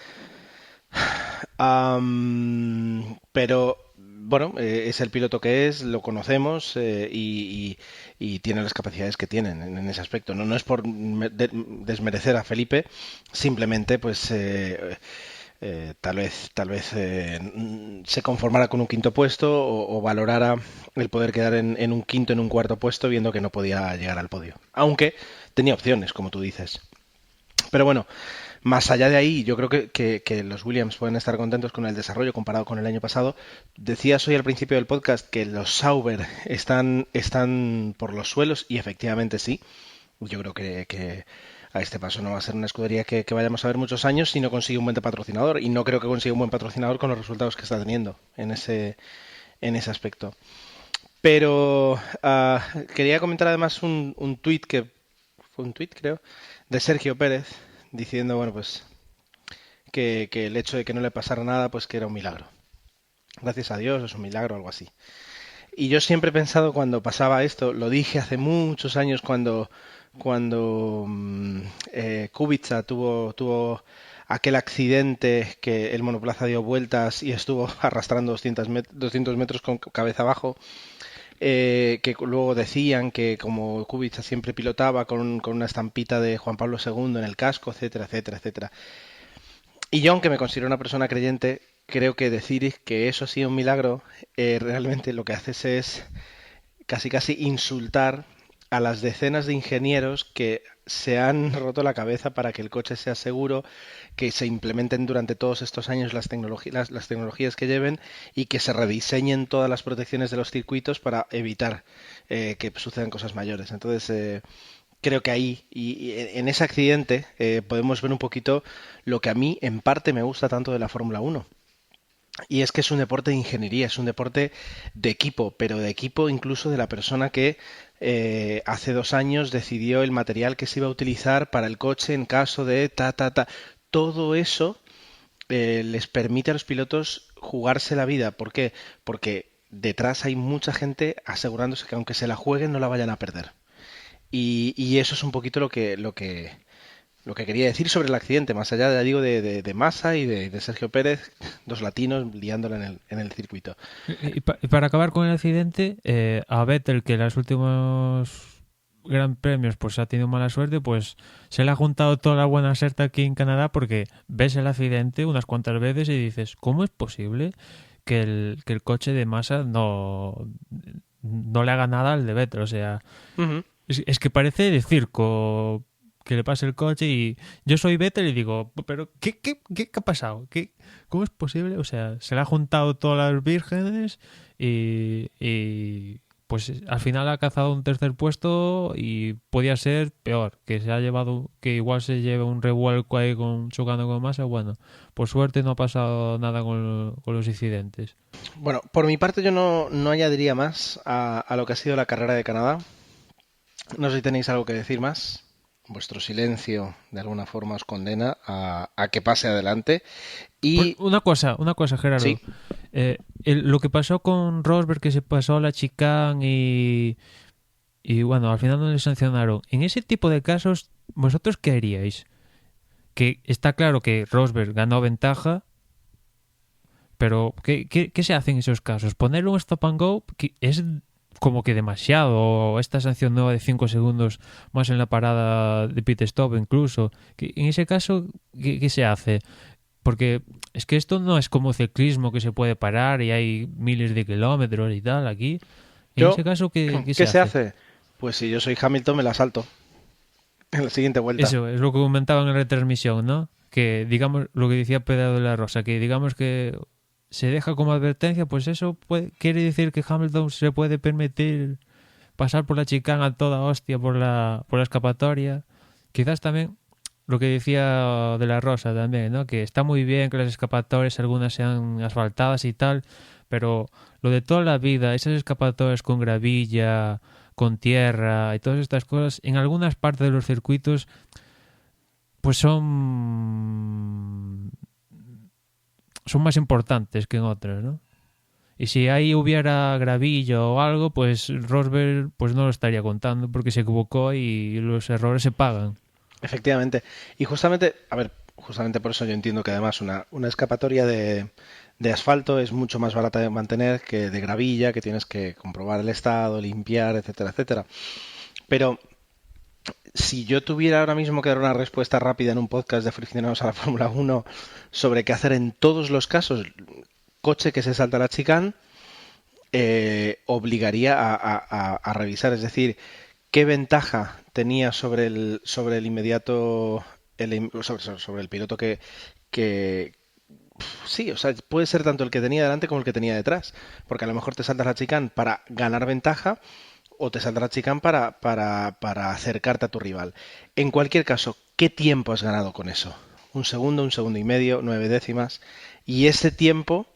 Speaker 2: Pero bueno, es el piloto que es, lo conocemos y tiene las capacidades que tienen en ese aspecto. No es por desmerecer a Felipe, simplemente pues tal vez se conformara con un quinto puesto o valorara el poder quedar en un quinto, en un cuarto puesto, viendo que no podía llegar al podio. Aunque tenía opciones, como tú dices. Pero bueno, más allá de ahí, yo creo que los Williams pueden estar contentos con el desarrollo comparado con el año pasado. Decías hoy al principio del podcast que los Sauber están por los suelos y efectivamente sí. Yo creo que a este paso no va a ser una escudería que vayamos a ver muchos años si no consigue un buen patrocinador. Y no creo que consiga un buen patrocinador con los resultados que está teniendo en ese aspecto. Pero quería comentar además un tuit que fue un tuit, creo, de Sergio Pérez diciendo, bueno, pues que el hecho de que no le pasara nada, pues que era un milagro. Gracias a Dios, es un milagro, algo así. Y yo siempre he pensado cuando pasaba esto, lo dije hace muchos años cuando Kubica tuvo aquel accidente que el monoplaza dio vueltas y estuvo arrastrando 200 metros con cabeza abajo. Que luego decían que como Kubica siempre pilotaba con una estampita de Juan Pablo II en el casco, etcétera, etcétera, etcétera. Y yo, aunque me considero una persona creyente, creo que decir que eso ha sido un milagro, realmente lo que haces es casi insultar a las decenas de ingenieros que se han roto la cabeza para que el coche sea seguro, que se implementen durante todos estos años las tecnologías que lleven y que se rediseñen todas las protecciones de los circuitos para evitar que sucedan cosas mayores. Entonces, creo que ahí, y en ese accidente, podemos ver un poquito lo que a mí, en parte, me gusta tanto de la Fórmula 1. Y es que es un deporte de ingeniería, es un deporte de equipo, pero de equipo incluso de la persona que hace 2 años decidió el material que se iba a utilizar para el coche en caso de Todo eso les permite a los pilotos jugarse la vida. ¿Por qué? Porque detrás hay mucha gente asegurándose que aunque se la jueguen no la vayan a perder. Y eso es un poquito lo que quería decir sobre el accidente, más allá, digo, de Massa y de Sergio Pérez, dos latinos liándola en el circuito.
Speaker 4: Y para acabar con el accidente, a Vettel, que en los últimos Gran Premios pues ha tenido mala suerte, pues se le ha juntado toda la buena suerte aquí en Canadá, porque ves el accidente unas cuantas veces y dices, ¿cómo es posible que el coche de Massa no le haga nada al de Vettel? O sea, es que parece de circo que le pase el coche y yo soy Vettel y digo, pero ¿qué ha pasado? ¿Cómo es posible? O sea, se le ha juntado todas las vírgenes y pues al final ha cazado un tercer puesto y podía ser peor, que igual se lleve un revuelco ahí chocando con Massa. Bueno, por suerte no ha pasado nada con los incidentes.
Speaker 2: Bueno, por mi parte yo no añadiría más a lo que ha sido la carrera de Canadá. No sé si tenéis algo que decir más. Vuestro silencio de alguna forma os condena a que pase adelante. Y
Speaker 4: una cosa, Gerardo.
Speaker 2: Sí.
Speaker 4: Lo que pasó con Rosberg, que se pasó a la chicane y bueno, al final no le sancionaron. En ese tipo de casos, ¿vosotros qué haríais? Que está claro que Rosberg ganó ventaja, pero ¿qué se hace en esos casos? ¿Poner un stop and go? Que es como que demasiado, esta sanción nueva de 5 segundos más en la parada de pit stop incluso. En ese caso, ¿qué se hace? Porque es que esto no es como ciclismo que se puede parar y hay miles de kilómetros y tal aquí. En ese caso, ¿qué se hace?
Speaker 2: Pues si yo soy Hamilton me la salto. En la siguiente vuelta.
Speaker 4: Eso es lo que comentaban en la retransmisión, ¿no? Que digamos lo que decía Pedro de la Rosa, que digamos que se deja como advertencia, pues eso quiere decir que Hamilton se puede permitir pasar por la chicana a toda hostia por la escapatoria. Quizás también lo que decía de la Rosa también, ¿no? Que está muy bien que las escapatorias algunas sean asfaltadas y tal, pero lo de toda la vida, esas escapatorias con gravilla, con tierra y todas estas cosas, en algunas partes de los circuitos pues son más importantes que en otras, ¿no? Y si ahí hubiera gravilla o algo, pues Rosberg pues no lo estaría contando porque se equivocó y los errores se pagan.
Speaker 2: Efectivamente. Y justamente, a ver, justamente por eso yo entiendo que además una escapatoria de asfalto es mucho más barata de mantener que de gravilla, que tienes que comprobar el estado, limpiar, etcétera, etcétera. Pero si yo tuviera ahora mismo que dar una respuesta rápida en un podcast de aficionados a la Fórmula 1 sobre qué hacer en todos los casos, coche que se salta la chicane, obligaría a revisar, es decir, qué ventaja tenía sobre el inmediato, sobre el piloto que sí, o sea, puede ser tanto el que tenía delante como el que tenía detrás, porque a lo mejor te saltas la chicane para ganar ventaja o te saldrá chicane para acercarte a tu rival. En cualquier caso, ¿qué tiempo has ganado con eso? Un segundo y medio, 9 décimas, y ese tiempo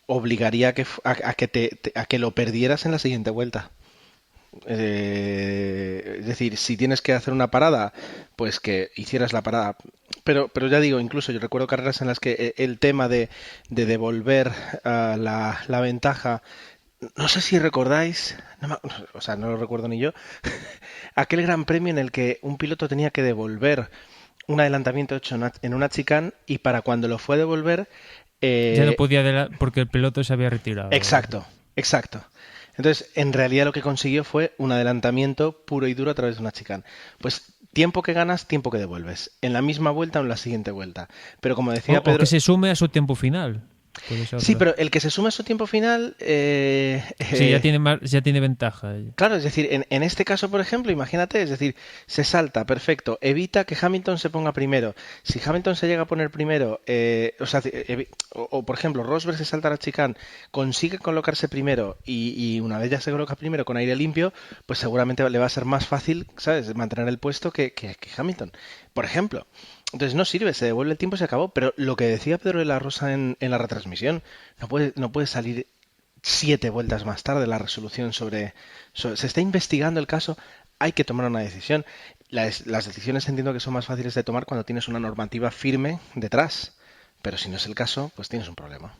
Speaker 2: obligaría a que lo perdieras en la siguiente vuelta. Es decir, si tienes que hacer una parada, pues que hicieras la parada. Pero ya digo, incluso yo recuerdo carreras en las que el tema de devolver la ventaja, no sé si recordáis, o sea, no lo recuerdo ni yo, aquel gran premio en el que un piloto tenía que devolver un adelantamiento hecho en una chicane y para cuando lo fue a devolver...
Speaker 4: Ya no podía porque el piloto se había retirado.
Speaker 2: Exacto. Entonces, en realidad lo que consiguió fue un adelantamiento puro y duro a través de una chicane. Pues tiempo que ganas, tiempo que devuelves. En la misma vuelta o en la siguiente vuelta. Pero como decía Pedro...
Speaker 4: O que se sume a su tiempo final.
Speaker 2: Sí, pero el que se suma a su tiempo final...
Speaker 4: sí, ya tiene ventaja.
Speaker 2: Claro, es decir, en este caso, por ejemplo, imagínate, es decir, se salta, perfecto, evita que Hamilton se ponga primero. Si Hamilton se llega a poner primero, por ejemplo, Rosberg se salta la chicane, consigue colocarse primero y una vez ya se coloca primero con aire limpio, pues seguramente le va a ser más fácil, ¿sabes?, mantener el puesto que Hamilton, por ejemplo. Entonces no sirve, se devuelve el tiempo y se acabó. Pero lo que decía Pedro de la Rosa en la retransmisión, no puede salir 7 vueltas más tarde la resolución sobre... Se está investigando el caso, hay que tomar una decisión. Las decisiones entiendo que son más fáciles de tomar cuando tienes una normativa firme detrás. Pero si no es el caso, pues tienes un problema.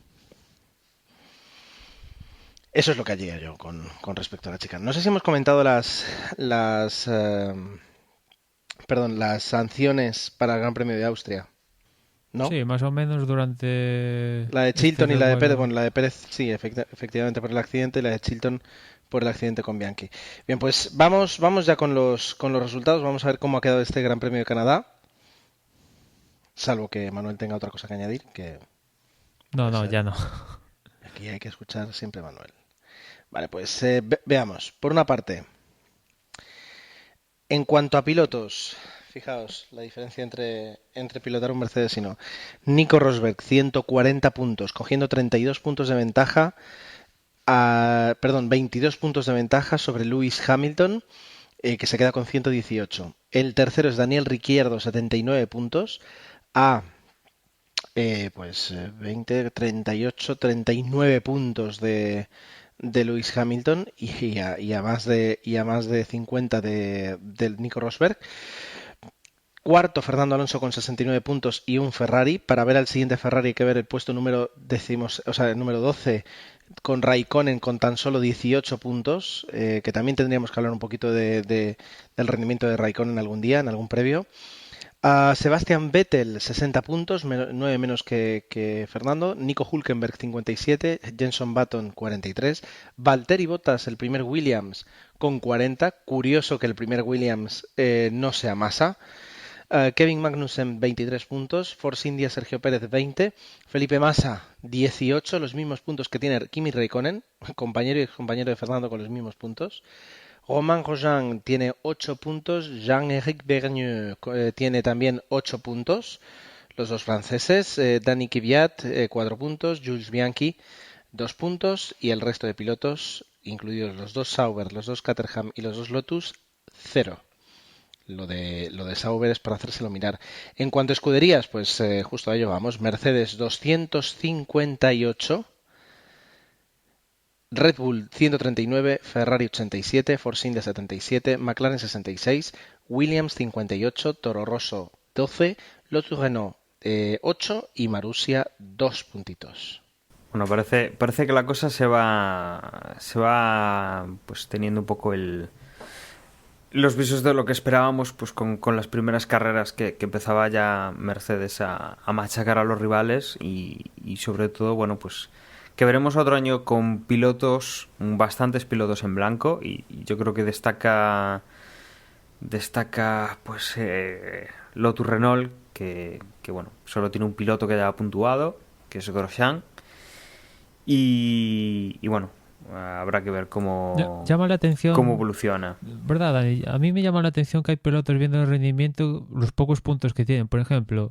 Speaker 2: Eso es lo que haría yo con respecto a la chica. No sé si hemos comentado las sanciones para el Gran Premio de Austria, ¿no?
Speaker 4: Sí, más o menos durante...
Speaker 2: La de Chilton y la de Pérez, bueno, la de Pérez sí, efectivamente por el accidente, y la de Chilton por el accidente con Bianchi. Bien, pues vamos ya con los resultados, vamos a ver cómo ha quedado este Gran Premio de Canadá, salvo que Manuel tenga otra cosa que añadir, que...
Speaker 4: No, ya no.
Speaker 2: Aquí hay que escuchar siempre a Manuel. Vale, pues veamos. Por una parte... En cuanto a pilotos, fijaos la diferencia entre pilotar un Mercedes y no. Nico Rosberg, 140 puntos, cogiendo 32 puntos de ventaja, 22 puntos de ventaja sobre Lewis Hamilton, que se queda con 118. El tercero es Daniel Ricciardo, 79 puntos, a 20, 38, 39 puntos de Lewis Hamilton y a más de 50 del Nico Rosberg. Cuarto, Fernando Alonso con 69 puntos y un Ferrari. Para ver al siguiente Ferrari hay que ver el puesto número el número 12 con Raikkonen con tan solo 18 puntos, que también tendríamos que hablar un poquito del rendimiento de Raikkonen algún día, en algún previo. Sebastian Vettel, 60 puntos, 9 menos que Fernando. Nico Hülkenberg, 57. Jenson Button, 43. Valtteri Bottas, el primer Williams, con 40. Curioso que el primer Williams no sea Massa. Kevin Magnussen, 23 puntos. Force India, Sergio Pérez, 20. Felipe Massa, 18. Los mismos puntos que tiene Kimi Räikkönen, compañero y excompañero de Fernando con los mismos puntos. Romain Grosjean tiene 8 puntos, Jean-Éric Vergne tiene también 8 puntos, los dos franceses, Dani Kvyat 4 puntos, Jules Bianchi 2 puntos y el resto de pilotos, incluidos los dos Sauber, los dos Caterham y los dos Lotus, 0. Lo de Sauber es para hacérselo mirar. En cuanto a escuderías, pues justo a ello vamos. Mercedes 258, Red Bull 139, Ferrari 87, Force India 77, McLaren 66, Williams 58, Toro Rosso 12, Lotus Renault 8 y Marussia 2 puntitos.
Speaker 3: Bueno, parece que la cosa se va pues teniendo un poco los visos de lo que esperábamos, pues con las primeras carreras que empezaba ya Mercedes a machacar a los rivales y sobre todo, bueno, pues que veremos otro año con bastantes pilotos en blanco y yo creo que destaca pues Lotus Renault que bueno, solo tiene un piloto que haya puntuado, que es Grosjean y bueno, habrá que ver
Speaker 4: llama la atención,
Speaker 3: cómo evoluciona.
Speaker 4: ¿Verdad, Dani? A mí me llama la atención que hay pilotos viendo el rendimiento, los pocos puntos que tienen. Por ejemplo,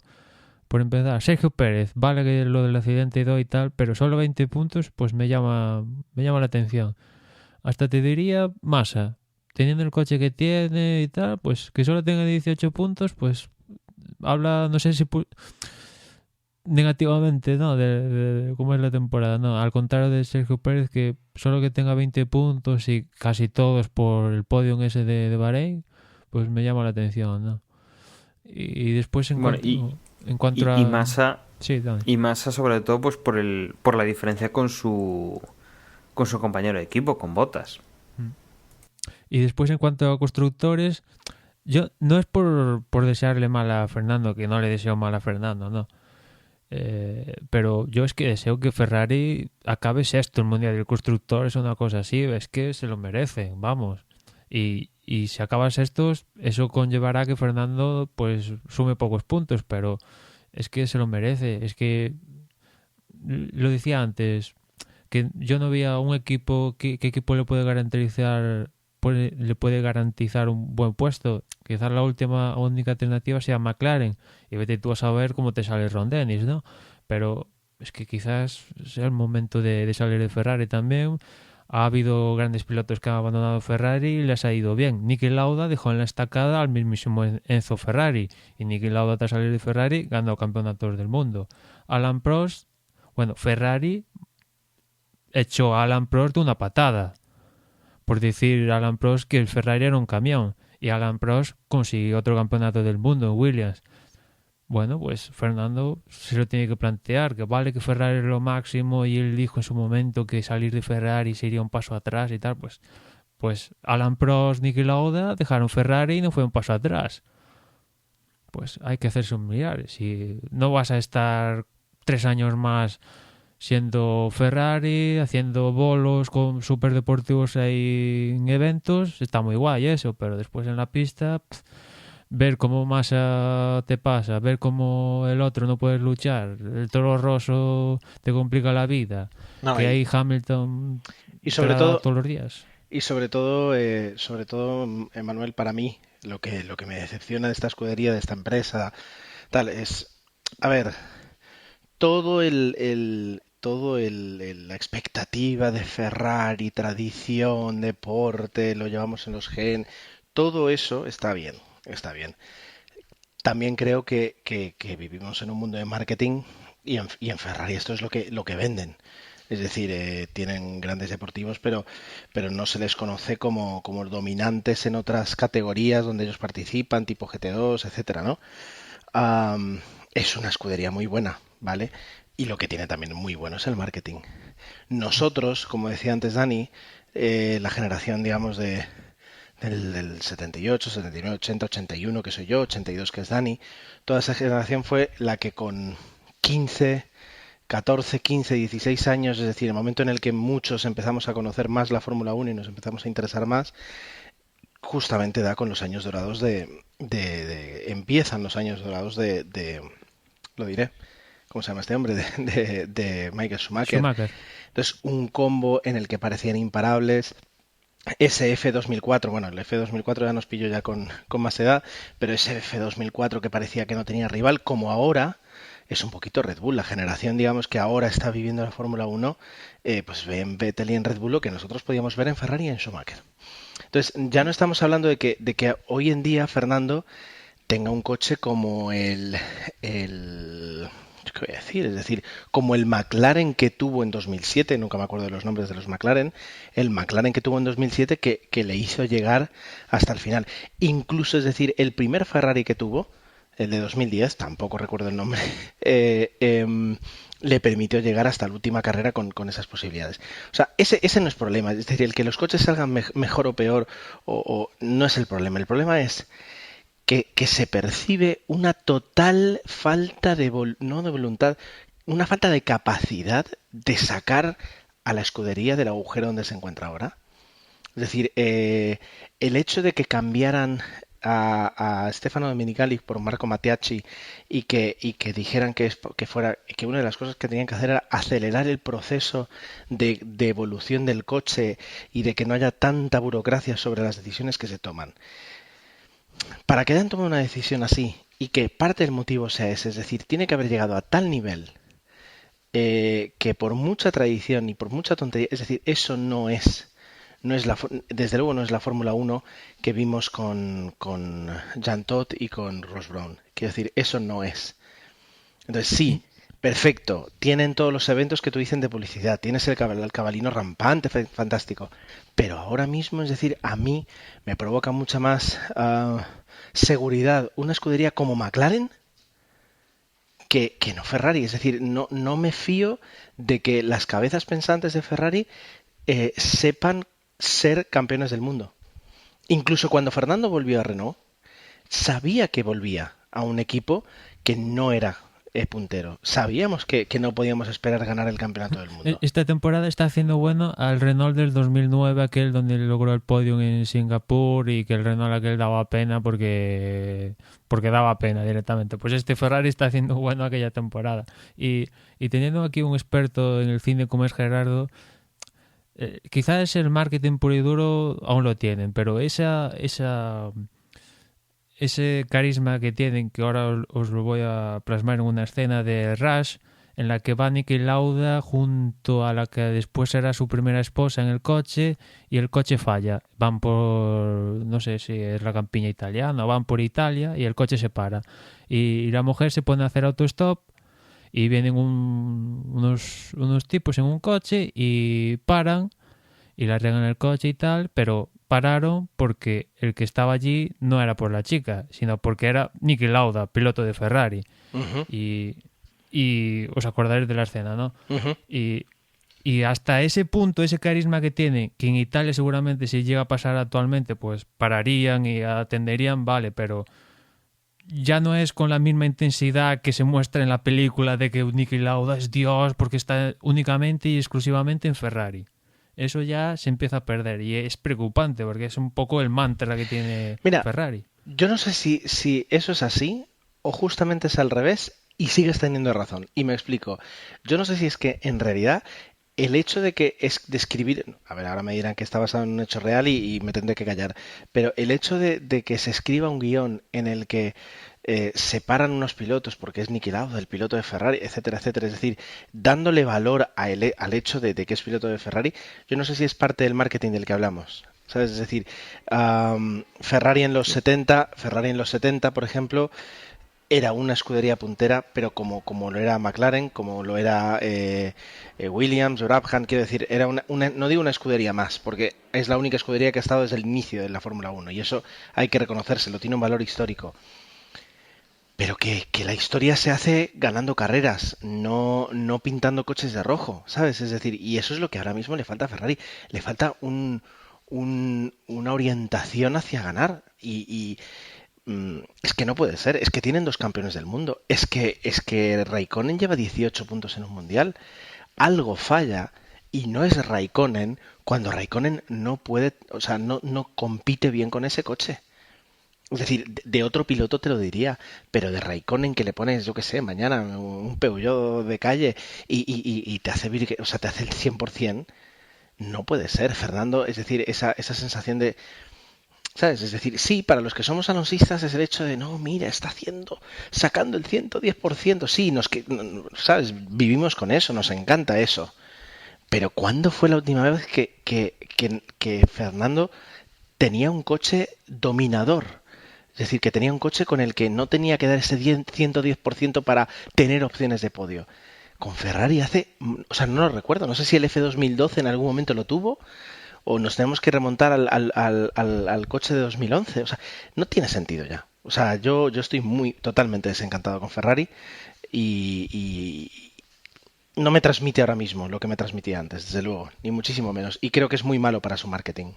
Speaker 4: por empezar, Sergio Pérez, vale que lo del accidente y tal, pero solo 20 puntos, pues me llama la atención. Hasta te diría Massa, teniendo el coche que tiene y tal, pues que solo tenga 18 puntos, pues habla, no sé si negativamente, ¿no? De cómo es la temporada, ¿no? Al contrario de Sergio Pérez, que solo que tenga 20 puntos y casi todos por el podium ese de Bahrein, pues me llama la atención, ¿no? Y después en cuanto a...
Speaker 3: Y Massa,
Speaker 4: sí, Dani.
Speaker 3: Y Massa sobre todo pues por la diferencia con su compañero de equipo, con Bottas.
Speaker 4: Y después en cuanto a constructores, yo no es por desearle mal a Fernando, que no le deseo mal a Fernando, no. Pero yo es que deseo que Ferrari acabe sexto en el Mundial del Constructor, es una cosa así, es que se lo merece, vamos. Y si acaba sextos, eso conllevará que Fernando pues sume pocos puntos, pero es que se lo merece. Es que lo decía antes, que yo no veía un equipo, ¿qué equipo le puede garantizar un buen puesto? Quizás la única alternativa sea McLaren y vete tú a saber cómo te sale Ron Dennis, ¿no? Pero es que quizás sea el momento de salir de Ferrari también. Ha habido grandes pilotos que han abandonado Ferrari y les ha ido bien. Niki Lauda dejó en la estacada al mismísimo Enzo Ferrari y Niki Lauda tras salir de Ferrari ganó campeonatos del mundo. Alan Prost, bueno, Ferrari echó a Alan Prost de una patada por decir Alan Prost que el Ferrari era un camión y Alan Prost consiguió otro campeonato del mundo en Williams. Bueno, pues Fernando se lo tiene que plantear, que vale que Ferrari es lo máximo y él dijo en su momento que salir de Ferrari sería un paso atrás y tal, pues Alan Prost, Niki Lauda dejaron Ferrari y no fue un paso atrás. Pues hay que hacerse un mirar. Si no vas a estar 3 años más siendo Ferrari, haciendo bolos con superdeportivos ahí en eventos, está muy guay eso, pero después en la pista... ver cómo Massa te pasa, ver cómo el otro no puedes luchar, el Toro Rosso te complica la vida, que hay Hamilton
Speaker 2: y sobre todo
Speaker 4: todos los días.
Speaker 2: Y sobre todo, Emanuel, para mí, lo que me decepciona de esta escudería, de esta empresa, tal, es, a ver, la expectativa de Ferrari, tradición, deporte, lo llevamos en los gen, todo eso está bien. Está bien. También creo que vivimos en un mundo de marketing y en Ferrari esto es lo que venden. Es decir, tienen grandes deportivos, pero no se les conoce como dominantes en otras categorías donde ellos participan, tipo GT2, etcétera, ¿no? Es una escudería muy buena, ¿vale? Y lo que tiene también muy bueno es el marketing. Nosotros, como decía antes Dani, la generación, digamos, del 78, 79, 80, 81 que soy yo, 82 que es Dani, toda esa generación fue la que con 14, 15, 16 años, es decir, el momento en el que muchos empezamos a conocer más la Fórmula 1 y nos empezamos a interesar más, justamente da con los años dorados empiezan los años dorados lo diré, ¿cómo se llama este hombre? De Michael Schumacher. Entonces, un combo en el que parecían imparables. ese F2004, bueno, el F2004 ya nos pilló ya con más edad, pero ese F2004 que parecía que no tenía rival, como ahora, es un poquito Red Bull. La generación, digamos, que ahora está viviendo la Fórmula 1, pues ve en Vettel y en Red Bull lo que nosotros podíamos ver en Ferrari y en Schumacher. Entonces, ya no estamos hablando de que hoy en día Fernando tenga un coche como ¿qué voy a decir? Es decir, como el McLaren que tuvo en 2007, nunca me acuerdo de los nombres de los McLaren, el McLaren que tuvo en 2007 que le hizo llegar hasta el final. Incluso, es decir, el primer Ferrari que tuvo, el de 2010, tampoco recuerdo el nombre, le permitió llegar hasta la última carrera con esas posibilidades. O sea, ese no es problema. Es decir, el que los coches salgan mejor o peor no es el problema. El problema es que se percibe una total falta no de voluntad, una falta de capacidad de sacar a la escudería del agujero donde se encuentra ahora. Es decir, el hecho de que cambiaran a Stefano Domenicali por Marco Mattiacci y que dijeran que una de las cosas que tenían que hacer era acelerar el proceso de evolución del coche y de que no haya tanta burocracia sobre las decisiones que se toman. Para que hayan tomado una decisión así y que parte del motivo sea ese, es decir, tiene que haber llegado a tal nivel que por mucha tradición y por mucha tontería, es decir, eso desde luego no es la Fórmula 1 que vimos con Jean Todt y con Ross Brown. Quiero decir, eso no es. Entonces sí, perfecto, tienen todos los eventos que tú dices de publicidad, tienes el cabalino rampante, fantástico, pero ahora mismo, es decir, a mí me provoca mucha más seguridad una escudería como McLaren que no Ferrari. Es decir, no me fío de que las cabezas pensantes de Ferrari sepan ser campeones del mundo. Incluso cuando Fernando volvió a Renault, sabía que volvía a un equipo que no era puntero. Sabíamos que no podíamos esperar ganar el campeonato del mundo.
Speaker 4: Esta temporada está haciendo bueno al Renault del 2009, aquel donde logró el podium en Singapur, y que el Renault aquel daba pena porque daba pena directamente. Pues este Ferrari está haciendo bueno aquella temporada. Y teniendo aquí un experto en el cine como es Gerardo, quizás el marketing puro y duro aún lo tienen, pero ese carisma que tienen, que ahora os lo voy a plasmar en una escena de Rush, en la que va Niki Lauda junto a la que después será su primera esposa en el coche, y el coche falla. Van por, no sé si es la campiña italiana, o van por Italia y el coche se para. Y la mujer se pone a hacer autostop y vienen unos tipos en un coche y paran y la arreglan el coche y tal, pero pararon porque el que estaba allí no era por la chica, sino porque era Niki Lauda, piloto de Ferrari.
Speaker 2: Uh-huh.
Speaker 4: Y os acordaréis de la escena, ¿no?
Speaker 2: Uh-huh.
Speaker 4: Y hasta ese punto, ese carisma que tiene, que en Italia seguramente si llega a pasar actualmente, pues pararían y atenderían, vale, pero ya no es con la misma intensidad que se muestra en la película de que Niki Lauda es Dios porque está únicamente y exclusivamente en Ferrari. Eso ya se empieza a perder y es preocupante porque es un poco el mantra que tiene Ferrari.
Speaker 2: Yo no sé si eso es así o justamente es al revés y sigues teniendo razón. Y me explico. Yo no sé si es que en realidad el hecho de que es de escribir, a ver, ahora me dirán que está basado en un hecho real y me tendré que callar, pero el hecho de que se escriba un guión en el que separan unos pilotos porque es Niki Lauda, el piloto de Ferrari, etcétera, etcétera, es decir, dándole valor al hecho de que es piloto de Ferrari, yo no sé si es parte del marketing del que hablamos, ¿sabes? Es decir, Ferrari en los 70, por ejemplo, era una escudería puntera, pero como lo era McLaren, como lo era Williams, Brabham, quiero decir, era no digo una escudería más, porque es la única escudería que ha estado desde el inicio de la Fórmula 1, y eso hay que reconocérselo, tiene un valor histórico. Pero que la historia se hace ganando carreras, no pintando coches de rojo, ¿sabes? Es decir, y eso es lo que ahora mismo le falta a Ferrari. Le falta una orientación hacia ganar. Y es que no puede ser. Es que tienen 2 campeones del mundo. Es que Raikkonen lleva 18 puntos en un mundial. Algo falla y no es Raikkonen cuando Raikkonen no puede, o sea, no compite bien con ese coche. Es decir, de otro piloto te lo diría, pero de Raikkonen que le pones, yo qué sé, mañana un Peugeot de calle y te hace, o sea, te hace el 100%, no puede ser, Fernando. Es decir, esa sensación de, ¿sabes? Es decir, sí, para los que somos alonsistas es el hecho de, no, mira, sacando el 110%. Sí, ¿sabes? Vivimos con eso, nos encanta eso. Pero ¿cuándo fue la última vez que Fernando tenía un coche dominador? Es decir, que tenía un coche con el que no tenía que dar ese 110% para tener opciones de podio. Con Ferrari o sea, no lo recuerdo, no sé si el F2012 en algún momento lo tuvo o nos tenemos que remontar al coche de 2011. O sea, no tiene sentido ya. O sea, yo estoy totalmente desencantado con Ferrari y no me transmite ahora mismo lo que me transmitía antes, desde luego, ni muchísimo menos. Y creo que es muy malo para su marketing.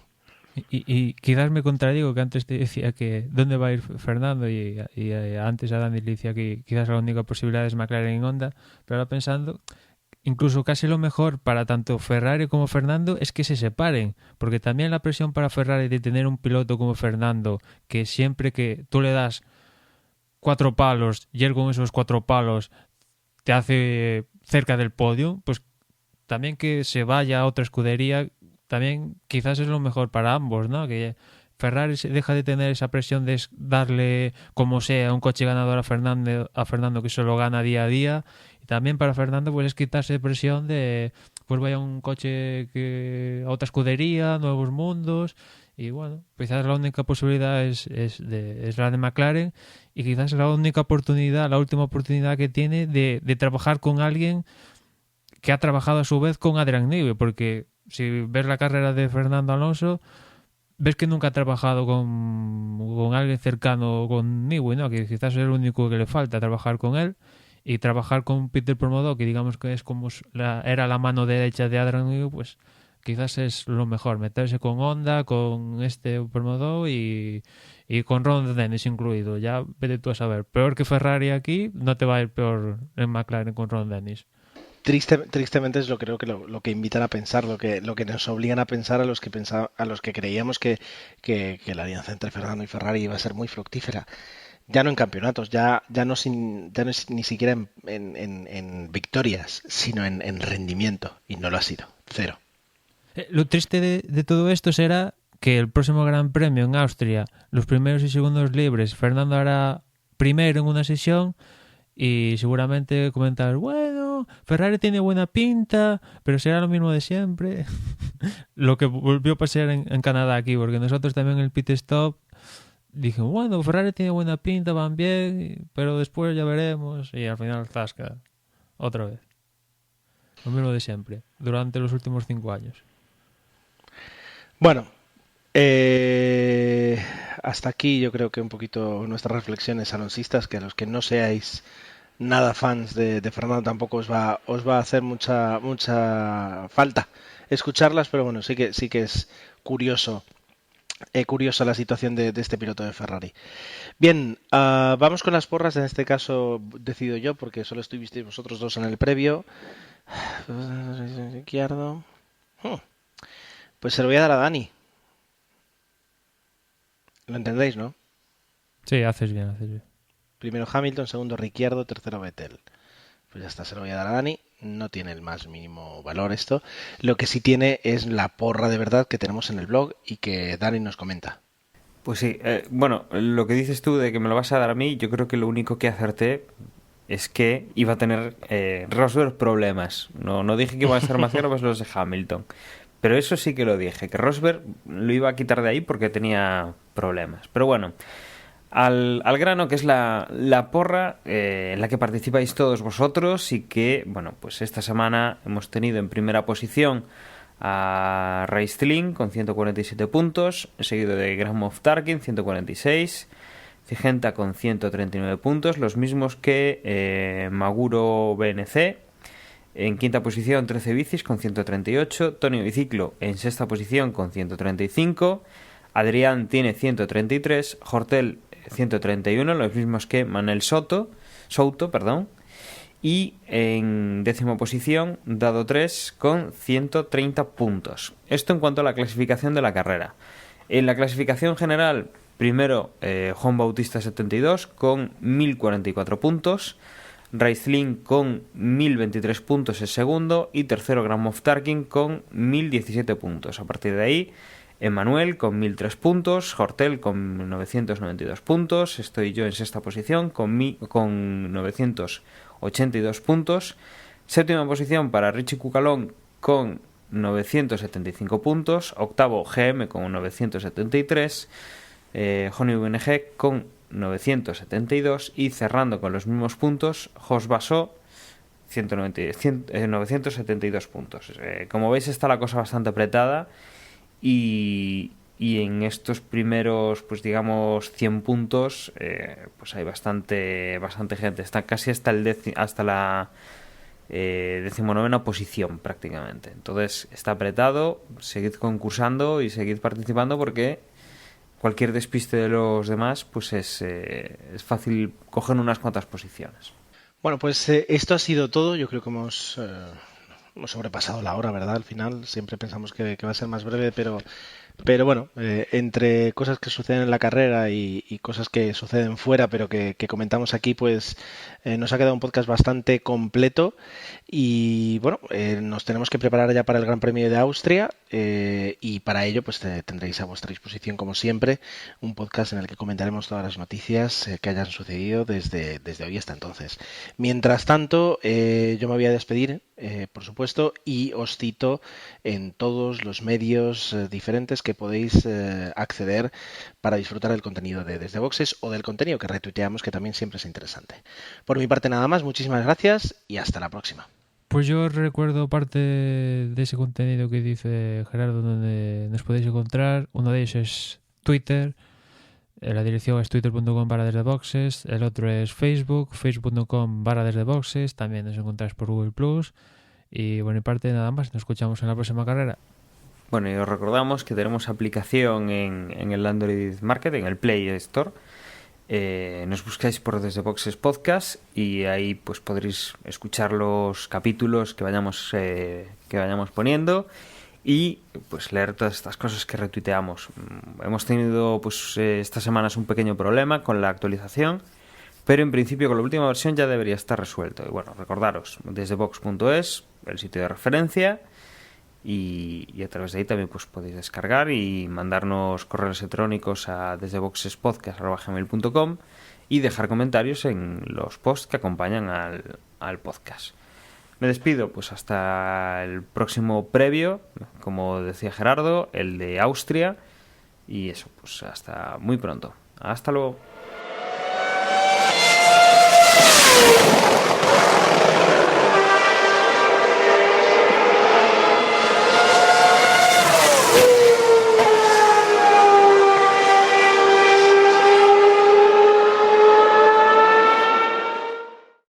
Speaker 4: Y quizás me contradigo, que antes te decía que dónde va a ir Fernando y antes a Dani le decía que quizás la única posibilidad es McLaren en Honda, pero ahora pensando, incluso casi lo mejor para tanto Ferrari como Fernando es que se separen, porque también la presión para Ferrari de tener un piloto como Fernando, que siempre que tú le das 4 palos y él con esos 4 palos te hace cerca del podio, pues también que se vaya a otra escudería también quizás es lo mejor para ambos, ¿no? Que Ferrari deja de tener esa presión de darle como sea un coche ganador a Fernando que solo gana día a día, y también para Fernando pues es quitarse presión de pues vaya un coche a otra escudería, nuevos mundos, y bueno, quizás la única posibilidad es la de McLaren, y quizás la única oportunidad, la última oportunidad que tiene de trabajar con alguien que ha trabajado a su vez con Adrian Newey, porque si ves la carrera de Fernando Alonso, ves que nunca ha trabajado con alguien cercano con Newey, ¿no? Que quizás es el único que le falta, trabajar con él, y trabajar con Peter Promodo, que digamos que es como era la mano derecha de Adrian Newey, pues quizás es lo mejor, meterse con Honda, con este Promodo y con Ron Dennis incluido. Ya vete tú a saber. Peor que Ferrari aquí, no te va a ir peor en McLaren con Ron Dennis.
Speaker 2: Tristemente es creo que lo que invitan a pensar, lo que nos obligan a pensar a los que creíamos que la alianza entre Fernando y Ferrari iba a ser muy fructífera. Ya no en campeonatos, ya no es ni siquiera en victorias, sino en rendimiento, y no lo ha sido, cero.
Speaker 4: Lo triste de todo esto será que el próximo Gran Premio en Austria, los primeros y segundos libres, Fernando hará primero en una sesión y seguramente comentar, bueno, Ferrari tiene buena pinta, pero será lo mismo de siempre. Lo que volvió a pasar en Canadá aquí, porque nosotros también en el pit stop dije, bueno, Ferrari tiene buena pinta, van bien, pero después ya veremos, y al final zasca otra vez. Lo mismo de siempre, durante los últimos 5 años.
Speaker 2: Bueno, hasta aquí yo creo que un poquito nuestras reflexiones alonsistas, que a los que no seáis nada fans de Fernando tampoco os va a hacer mucha falta escucharlas, pero bueno, sí que es curiosa la situación de este piloto de Ferrari. Bien, vamos con las porras. En este caso decido yo, porque solo estuvisteis vosotros dos en el previo. Ricciardo. Pues se lo voy a dar a Dani. ¿Lo entendéis, no?
Speaker 4: Sí, haces bien.
Speaker 2: Primero Hamilton, segundo Ricciardo, tercero Vettel. Pues ya está, se lo voy a dar a Dani. No tiene el más mínimo valor esto. Lo que sí tiene es la porra de verdad que tenemos en el blog y que Dani nos comenta.
Speaker 3: Pues sí, bueno, lo que dices tú de que me lo vas a dar a mí, yo creo que lo único que acerté es que iba a tener Rosberg problemas. No dije que iban a ser más graves los de Hamilton. Pero eso sí que lo dije, que Rosberg lo iba a quitar de ahí porque tenía problemas. Pero bueno, al grano, que es la porra en la que participáis todos vosotros, y que, bueno, pues esta semana hemos tenido en primera posición a Raikkonen con 147 puntos, seguido de Graham Moff Tarkin 146, Cigenta con 139 puntos, los mismos que Maguro BNC. En quinta posición 13 bicis con 138, Tonio Biciclo en sexta posición con 135, Adrián tiene 133, Hortel 131, los mismos que Manel Souto, y en décima posición Dado 3 con 130 puntos. Esto en cuanto a la clasificación de la carrera. En la clasificación general, primero Juan Bautista 72 con 1044 puntos. Raizlin con 1023 puntos es segundo y tercero Grand Moff Tarkin con 1017 puntos. A partir de ahí, Emmanuel con 1003 puntos, Hortel con 992 puntos, estoy yo en sexta posición con 982 puntos. Séptima posición para Richie Cucalón con 975 puntos, octavo GM con 973, Johnny VNG con 972 y cerrando con los mismos puntos Jos Basó 972 puntos. Como veis está la cosa bastante apretada y en estos primeros, pues digamos 100 puntos, pues hay bastante gente, está casi hasta la 19ª posición prácticamente. Entonces está apretado, seguid concursando y seguid participando porque cualquier despiste de los demás pues es fácil coger unas cuantas posiciones.
Speaker 2: Bueno, pues esto ha sido todo. Yo creo que hemos sobrepasado la hora, ¿verdad? Al final siempre pensamos que va a ser más breve, pero bueno, entre cosas que suceden en la carrera y cosas que suceden fuera, pero que comentamos aquí, pues nos ha quedado un podcast bastante completo y bueno, nos tenemos que preparar ya para el Gran Premio de Austria y para ello pues tendréis a vuestra disposición, como siempre, un podcast en el que comentaremos todas las noticias que hayan sucedido desde hoy hasta entonces. Mientras tanto, yo me voy a despedir, por supuesto, y os cito en todos los medios diferentes que podéis acceder para disfrutar del contenido de Desde Boxes o del contenido que retuiteamos, que también siempre es interesante. Por mi parte nada más, muchísimas gracias y hasta la próxima.
Speaker 4: Pues yo recuerdo parte de ese contenido que dice Gerardo donde nos podéis encontrar. Uno de ellos es Twitter. La dirección es twitter.com/desdeboxes. El otro es Facebook, facebook.com/desdeboxes. También nos encontráis por Google+. Y bueno, y parte nada más. Nos escuchamos en la próxima carrera.
Speaker 3: Bueno, y os recordamos que tenemos aplicación en el Android Market, en el Play Store. Nos buscáis por Desde Boxes Podcast y ahí pues podréis escuchar los capítulos que vayamos poniendo y pues leer todas estas cosas que retuiteamos. Hemos tenido pues estas semanas un pequeño problema con la actualización, pero en principio con la última versión ya debería estar resuelto. Y bueno, recordaros, desdebox.es, el sitio de referencia. Y a través de ahí también pues podéis descargar y mandarnos correos electrónicos a desdeboxespodcast@gmail.com y dejar comentarios en los posts que acompañan al podcast. Me despido pues hasta el próximo previo, como decía Gerardo, el de Austria, y eso, pues hasta muy pronto. Hasta luego.